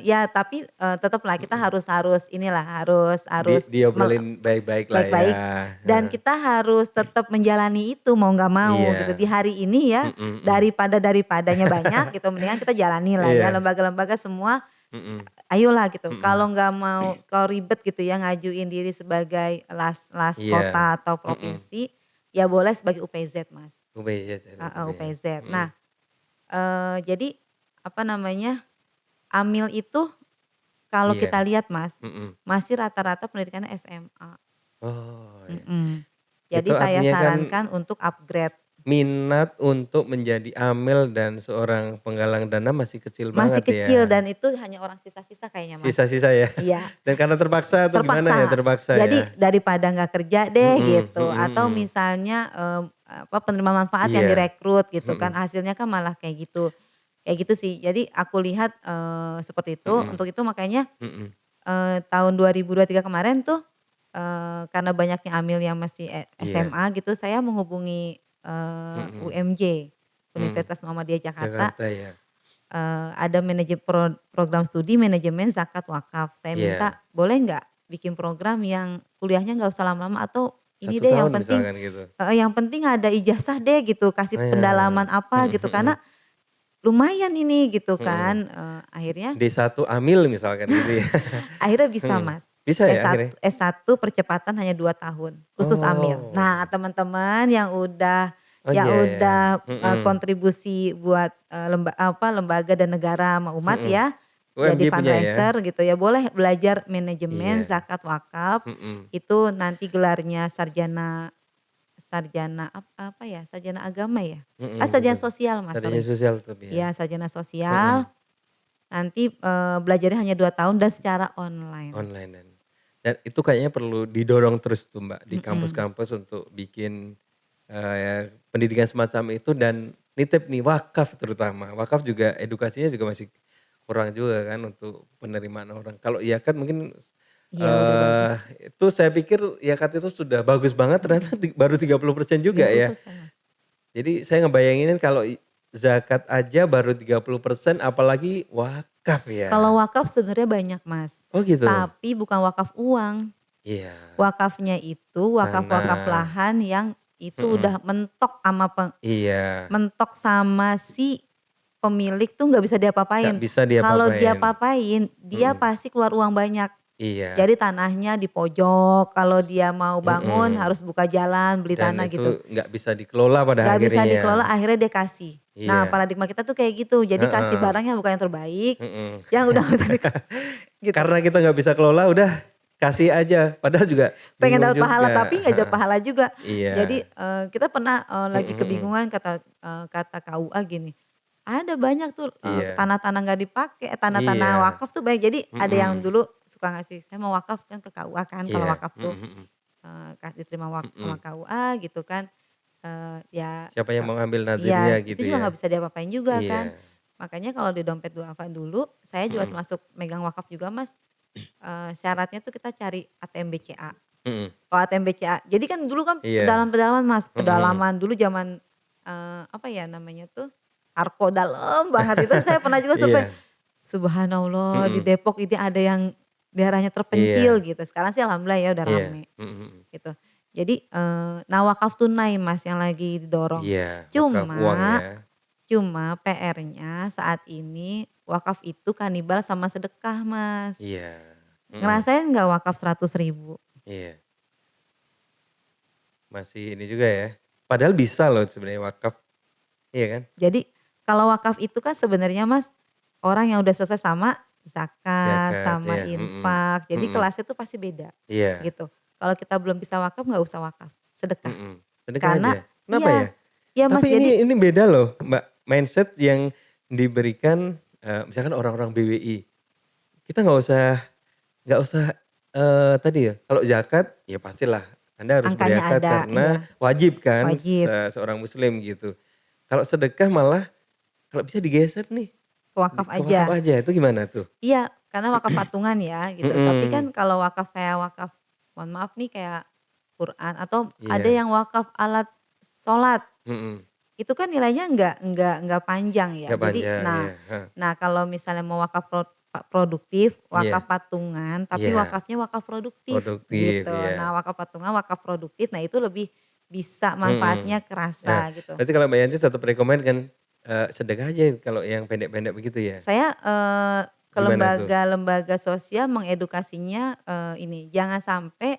ya tapi, tetaplah kita harus inilah, harus Diobrolin baik-baik lah ya. baik-baik dan Heeh. kita harus tetap menjalani itu mau nggak mau gitu. Iya. Di hari ini ya, Mhm mhm. daripadanya banyak gitu, mendingan kita jalani lah ya, Iya. lembaga-lembaga semua Mhm. ayolah gitu. Mhm. Kalau nggak mau kalau ribet gitu ya ngajuin diri sebagai las Iya. kota atau Mhm. provinsi, ya boleh sebagai UPZ Mas, UPZ ya heeh, tapi ya. UPZ. Mhm. Nah, jadi apa namanya, Amil itu kalau Iya. kita lihat Mas, Mhm. masih rata-rata pendidikannya SMA, Oh ya. mhm. Jadi Itu saya artinya kan sarankan untuk upgrade. minat untuk menjadi amil dan seorang penggalang dana masih kecil Masih banget ya. kecil dan itu hanya orang sisa-sisa kayaknya Mas. Sisa-sisa ya. Iya, Dan karena terpaksa atau gimana ya? terpaksa. Terpaksa ya? Jadi daripada nggak kerja deh Mhm gitu mhm atau mhm. misalnya, penerima manfaat yang Iya. direkrut gitu kan, Mhm hasilnya kan malah kayak gitu. Kayak gitu sih. Jadi aku lihat, seperti itu, mhm untuk itu makanya, mhm. tahun 2023 kemarin tuh, karena banyaknya amil yang masih Iya. SMA gitu, saya menghubungi, Mhm. UMJ, Mmm. Universitas Muhammadiyah Jakarta, Jakarta ya? ada program studi manajemen zakat wakaf. Saya Iya. minta, "Boleh nggak bikin program yang kuliahnya nggak usah lama-lama atau ini Satu deh yang tahun penting" misalkan gitu? yang penting ada ijazah deh gitu, kasih Oh ya. pendalaman apa Mhm gitu, mhm. karena lumayan ini gitu Mhm. kan, akhirnya D1 amil misalkan gitu ya? akhirnya bisa Mhm. Mas, Bisa ya akhirnya? S1 percepatan hanya 2 tahun, khusus amil. Nah Oh. teman-teman Oh yang iya ya. udah, Mhm. kontribusi buat, lembaga dan negara sama umat Mhm. ya, jadi UMJ punya ya? fundraiser gitu ya, boleh belajar manajemen Iya. zakat wakaf, Mhm. itu nanti gelarnya sarjana sarjana apa ya, sarjana agama ya? Mhm, Sarjana betul. sosial Mas, Sarjana sorry. sosial tapi ya? Iya sarjana sosial, Mhm. nanti, belajarnya hanya 2 tahun dan secara online. Online dan itu kayaknya perlu didorong terus tuh Mbak, di Mhm. kampus-kampus untuk bikin, pendidikan semacam itu dan nitip nih wakaf terutama. Wakaf juga edukasinya juga masih kurang juga kan untuk penerimaan orang. Kalau zakat mungkin, Iya udah bagus, itu saya pikir zakat itu sudah bagus banget ternyata mhm, baru 30% juga ya. 30% Mas. Jadi saya ngebayanginin kalau zakat aja baru 30% apalagi wakaf Kalau ya. wakaf sebenarnya banyak Mas, Oh gitu? tapi bukan wakaf uang. Iya, Wakafnya itu wakaf-wakaf tanah, lahan yang itu mhm, udah iya, mentok sama si pemilik tuh nggak bisa nggak diapa-apain. bisa Kalau dia diapa-apain, papain, dia mhm, pasti keluar uang banyak. iya, Jadi tanahnya di pojok, kalau dia mau bangun mhm, harus buka jalan, beli dan tanah itu gitu. nggak bisa dikelola pada Nggak bisa akhirnya, dikelola akhirnya dia kasih. Nah iya, paradigma kita tuh kayak gitu, jadi kasih heeh, barang yang bukan yang terbaik, mhm. yang udah nggak usah gitu. Karena kita nggak bisa kelola udah kasih aja, padahal juga Pengen bingung dapat pahala juga, tapi nggak dapat heeh, pahala juga. Jadi, iya, kita pernah, lagi mhm mhm, kebingungan kata KUA gini, ada banyak tuh, iya, tanah-tanah nggak dipakai, tanah-tanah iya, wakaf tuh banyak. Jadi ada yang mhm, dulu suka ngasih, "Saya mau wakaf," kan ke KUA kan kalau iya, wakaf tuh, mhm mhm, diterima sama mhm. KUA gitu kan, ya Siapa yang mau ngambil iya nadirnya itu gitu juga ya? nggak bisa diapa-apain juga kan. Iya, Makanya kalau di dompet duafa dulu, saya juga mhm, termasuk megang wakaf juga Mas, syaratnya tuh kita cari ATM BCA. mhm, Kalau ATM BCA, jadi kan dulu kan iya, pedalaman-pedalaman Mas, mhm mhm, pedalaman dulu zaman, apa ya namanya tuh, Arko dalam banget itu saya pernah juga survei, iya, subhanallah di mhm, Depok ini ada yang daerahnya terpencil iya. gitu, sekarang sih alhamdulillah ya udah Iya, rame mhm mhm. gitu. Jadi, nah wakaf tunai Mas yang lagi didorong. Iya, wakaf uang Cuma ya. cuma PR-nya saat ini wakaf itu kanibal sama sedekah Mas. Iya, mhm, Ngerasain nggak wakaf 100.000? iya, masih ini juga ya. Padahal bisa loh sebenarnya wakaf, iya kan? Jadi kalau wakaf itu kan sebenarnya Mas, orang yang udah selesai sama zakat, Zakat, sama iya, mhm, infak, jadi mhm, kelasnya tuh pasti beda, iya, gitu. Kalau kita belum bisa wakaf, nggak usah wakaf, sedekah. mhm. Sedekah aja. Karena Kenapa ya? iya, iya Mas, Tapi jadi ini beda loh Mbak, mindset yang diberikan, misalkan orang-orang BWI. Kita nggak usah, tadi ya, kalau zakat ya pastilah Anda harus angkanya berzakat ada, iya, karena wajib kan wajib, seorang muslim gitu. Kalau sedekah malah kalau bisa digeser nih, wakaf ke wakaf aja. aja, itu gimana tuh? Iya, karena wakaf patungan ya, gitu. Tapi kan Mhm, kalau wakaf kayak wakaf, mohon maaf nih kayak Quran atau ada iya, yang wakaf alat sholat. mhm, Itu kan nilainya nggak panjang ya. nggak Jadi panjang, iya, nah heeh, nah kalau misalnya mau wakaf produktif, Iya, wakaf patungan, tapi iya, wakafnya wakaf produktif produktif, gitu. Nah, iya. wakaf patungan, wakaf produktif, nah itu lebih bisa Mhm. manfaatnya Nah, kerasa gitu. berarti kalau Mbak Yanti tetap rekomen kan, sedekah aja kalau yang pendek-pendek begitu ya? Saya, ke Gimana tuh? lembaga-lembaga sosial mengedukasinya, ini, jangan sampai,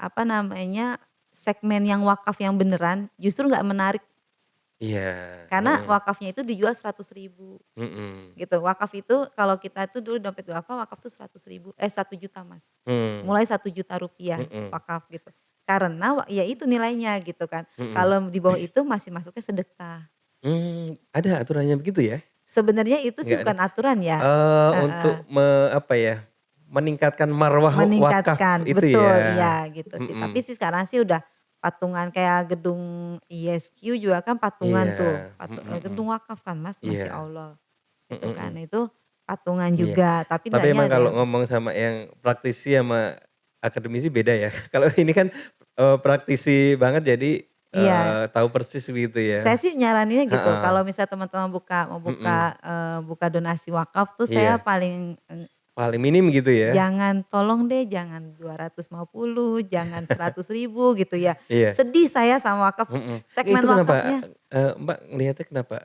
apa namanya, segmen yang wakaf yang beneran justru nggak menarik, Iya, karena mhm, wakafnya itu dijual 100.000 mhm, gitu. Wakaf itu kalau kita tuh dulu dompet duafa wakaf tuh 100.000 1 juta Mas, mmm, mulai 1 juta rupiah mhm, wakaf gitu. Karena ya itu nilainya gitu kan, mhm. kalau di bawah itu masih masuknya sedekah. Ada aturannya begitu ya? Sebenarnya itu sih Nggak ada? bukan aturan ya, heeh. Untuk apa ya, meningkatkan marwah wakaf Meningkatkan, itu betul, ya? iya gitu sih. Tapi Mhm, sih sekarang sih udah patungan kayak gedung ISQ juga kan patungan iya, tuh, mhm mhm, gedung wakaf kan Mas, Masya iya, Allah, mhm gitu kan. mhm, Nah itu patungan iya. juga, tapi Tapi hendaknya emang ada kalau yang ngomong sama yang praktisi sama akademisi beda ya. Kalau ini kan, praktisi banget jadi, iya, tahu persis begitu saya ya. sih nyaraninnya gitu, Heeh, kalau misal teman-teman mau mhm, buka donasi wakaf tuh saya iya, paling, paling minim gitu ya. jangan tolong deh jangan 250, jangan 100.000 gitu ya. Iya, Sedih saya sama wakaf, mhm. segmen Itu kenapa, wakafnya. Mbak ngelihatnya kenapa,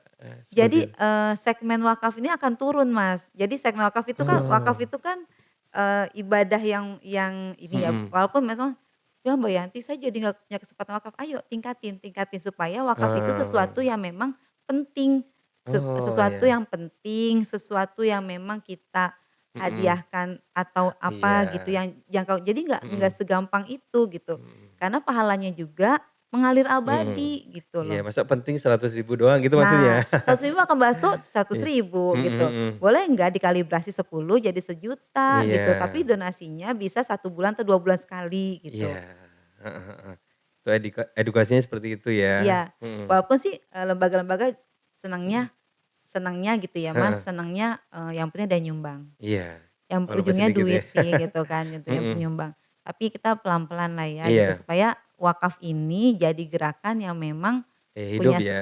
seperti Jadi, itu? segmen wakaf ini akan turun, Mas. Jadi segmen wakaf Oh, itu kan, ibadah yang ini ya, mhm, walaupun memang, "Ya Mbak Yanti saya jadi nggak punya kesempatan wakaf." Ayo tingkatin tingkatin supaya wakaf itu sesuatu oh, yang memang penting, oh sesuatu ya, yang penting, sesuatu yang memang kita mhm, hadiahkan atau iya, apa gitu yang jangkau. Jadi nggak mhm, segampang itu gitu. mhm, Karena pahalanya juga mengalir mhm. abadi gitu Iya, loh. masa penting 100.000 doang gitu Nah, maksudnya? 100.000 makan bakso seratus Iya, ribu mhm gitu. mhm, Boleh nggak dikalibrasi 10 jadi 1 juta iya, gitu, tapi donasinya bisa 1 bulan atau 2 bulan sekali iya, gitu. heeh heeh. Itu edukasinya seperti itu ya? Iya, Mhm, walaupun sih, lembaga-lembaga senangnya senangnya gitu ya Mas, heeh, senangnya, yang penting ada nyumbang. iya, Yang walaupun ujungnya sedikit ya. duit sih gitu kan, ujungnya Mhm, penyumbang. Tapi kita pelan-pelan lah ya gitu, iya, supaya wakaf ini jadi gerakan yang memang gaya hidup ya,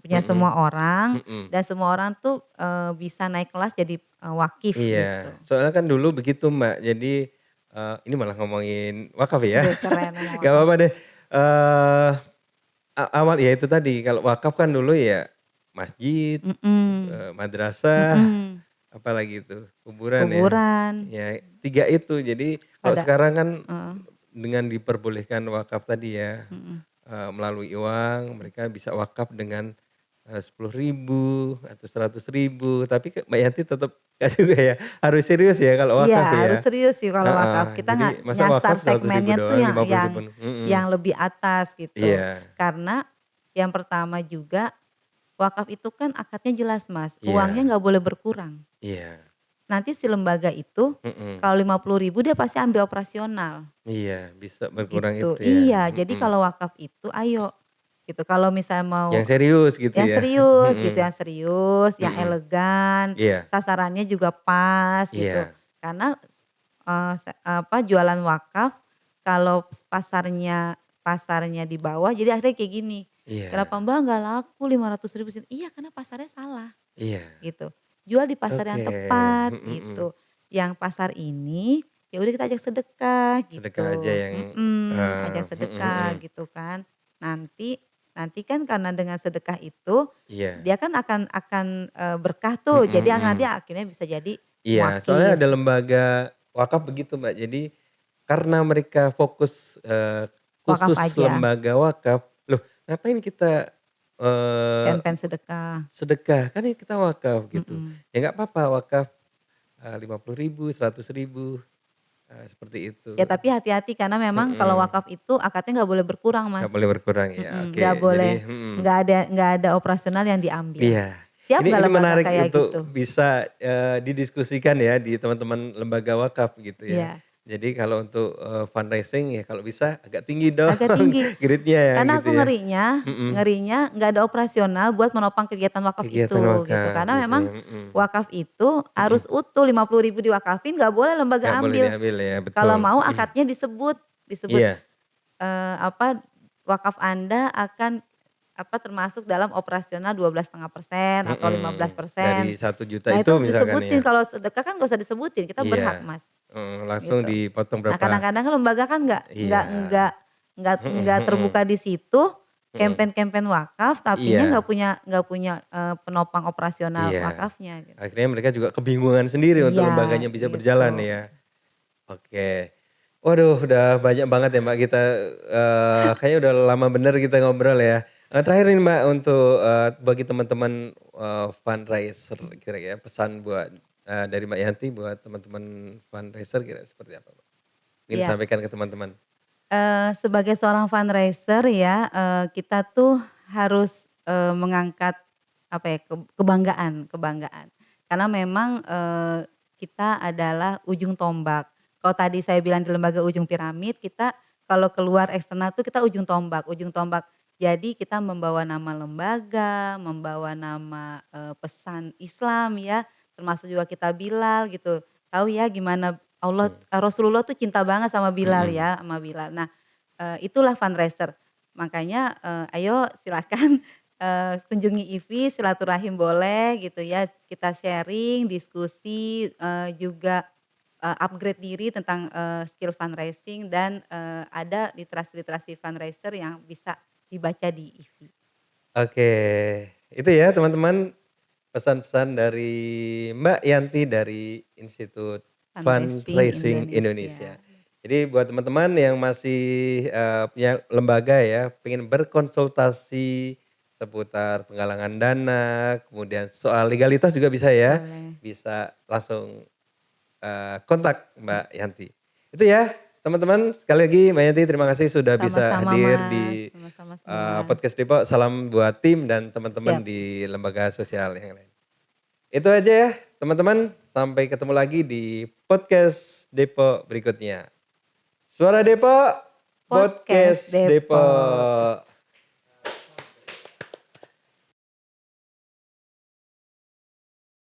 punya mhm, semua orang mhm. dan semua orang tuh, bisa naik kelas jadi, wakif Iya, gitu. soalnya kan dulu begitu Mbak, jadi, ini malah ngomongin wakaf ya, Aduh keren emang nggak wakaf. apa-apa deh, eee, awal ya itu tadi kalau wakaf kan dulu ya masjid, Mhm, madrasah, mhm, apalagi itu, kuburan ya. kuburan, Ya 3 itu, jadi kalau pada sekarang kan heeh, dengan diperbolehkan wakaf tadi ya, mhm. melalui uang mereka bisa wakaf dengan, 10.000 atau 100.000 tapi Mbak Yanti tetap nggak juga ya, harus serius ya kalau Iya, wakaf harus ya? serius sih kalau Heeh, wakaf. Kita jadi nggak masa nyasar wakaf 100.000 segmennya tuh doang, yang 50.000 yang mhm, yang lebih atas gitu. iya, Karena yang pertama juga wakaf itu kan akadnya jelas Mas, uangnya iya, nggak boleh berkurang. iya, Nanti si lembaga itu mhm, kalau 50.000 dia pasti ambil operasional iya bisa berkurang gitu. itu ya, Iya, jadi mhm, kalau wakaf itu ayo gitu. Kalau misalnya mau yang serius gitu yang ya, serius gitu, mhm, yang serius, yang mhm, elegan, iya, sasarannya juga pas gitu. iya, Karena, jualan wakaf kalau pasarnya pasarnya di bawah jadi akhirnya kayak gini, iya, "Kenapa Mbak nggak laku 500.000 sini?" Iya karena pasarnya salah iya. gitu. Jual di pasar yang Oke, tepat mhm mhm. gitu. Yang pasar ini ya udah kita ajak sedekah Sedekah aja gitu, yang ajak mhm sedekah mhm. gitu kan. Nanti nanti kan karena dengan sedekah itu Iya, dia kan akan, berkah tuh mhm jadi nanti mhm. akhirnya bisa jadi Iya, soalnya muakif. ada lembaga wakaf begitu, Mbak. Jadi karena mereka fokus, Wakaf khusus aja, lembaga wakaf, loh ngapain kita, eee, campaign sedekah, sedekah, kan ini kita wakaf gitu. mhm. Ya nggak apa-apa wakaf, 50.000, 100.000, seperti itu. Ya tapi hati-hati karena memang kalau Mhm, wakaf itu akadnya nggak boleh berkurang nggak Mas, boleh berkurang ya, oke. nggak Jadi boleh, mhm. nggak ada operasional yang diambil. Iya, Siap nggak ini lembaga menarik kayak untuk gitu? bisa, didiskusikan ya di teman-teman lembaga wakaf gitu ya. Iya, Jadi kalau untuk, fundraising ya kalau bisa agak tinggi dong agak tinggi. grade-nya ya Karena gitu aku ya. ngerinya Mhm, ngerinya nggak ada operasional buat menopang kegiatan wakaf kegiatan itu gitu. wakaf Karena gitu memang ya, mhm, wakaf itu mhm, harus utuh 50.000 diwakafin nggak boleh lembaga nggak boleh ambil. diambil ya, Kalau betul, mau mhm, akadnya disebut disebut, iya, wakaf Anda akan termasuk dalam operasional 12,5% atau Dari 15%. 1 juta Nah itu itu harus misalkan disebutin, ya. kalau sedekah kan gak usah disebutin, kita berhak Iya, Mas, langsung gitu. dipotong Nah berapa. kadang-kadang kan lembaga kan Iya. Mhm nggak mhm. terbuka di situ, Mhm. campaign-campaign wakaf, tapinya Iya nggak punya penopang operasional iya. wakafnya gitu. Akhirnya mereka juga kebingungan sendiri untuk Iya lembaganya bisa gitu. berjalan ya. Oke. Waduh udah banyak banget ya Mbak kita, kayaknya udah lama bener kita ngobrol ya. Terakhir nih Mbak untuk, bagi teman-teman, fundraiser kira-kira pesan buat, dari Mbak Yanti buat teman-teman fundraiser kira seperti apa Mbak? Ingin Iya, disampaikan ke teman-teman? sebagai seorang fundraiser ya, kita tuh harus, mengangkat apa ya, kebanggaan kebanggaan. Karena memang, kita adalah ujung tombak. Kalau tadi saya bilang di lembaga ujung piramid, kita kalau keluar eksternal tuh kita ujung tombak ujung tombak. Jadi kita membawa nama lembaga, membawa nama, pesan Islam ya, termasuk juga kita Bilal gitu. Tahu ya gimana Mmm. Rasulullah tuh cinta banget sama Bilal Mhm. ya, sama Bilal. Nah, itulah fundraiser. Makanya, ayo silakan, kunjungi IVI, silaturahim boleh gitu ya, kita sharing, diskusi, juga, upgrade diri tentang, skill fundraising dan, ada literasi-literasi fundraiser yang bisa dibaca di IVI. Oke, itu ya teman-teman pesan-pesan dari Mbak Yanti dari Institut Fundraising Fundraising Indonesia. Indonesia. Jadi buat teman-teman yang masih, punya lembaga ya, pengen berkonsultasi seputar penggalangan dana, kemudian soal legalitas juga bisa ya, Boleh. bisa langsung, kontak Mbak Yanti. Itu ya teman-teman, sekali lagi Mbak Yanti terima kasih sudah bisa Sama-sama hadir Mas, di sama-sama semua. Podcast Depok. Salam buat tim dan teman-teman Siap. di lembaga sosial yang lain. Itu aja ya teman-teman, sampai ketemu lagi di podcast Depok berikutnya. Suara Depok, Podcast podcast Depok. Depok.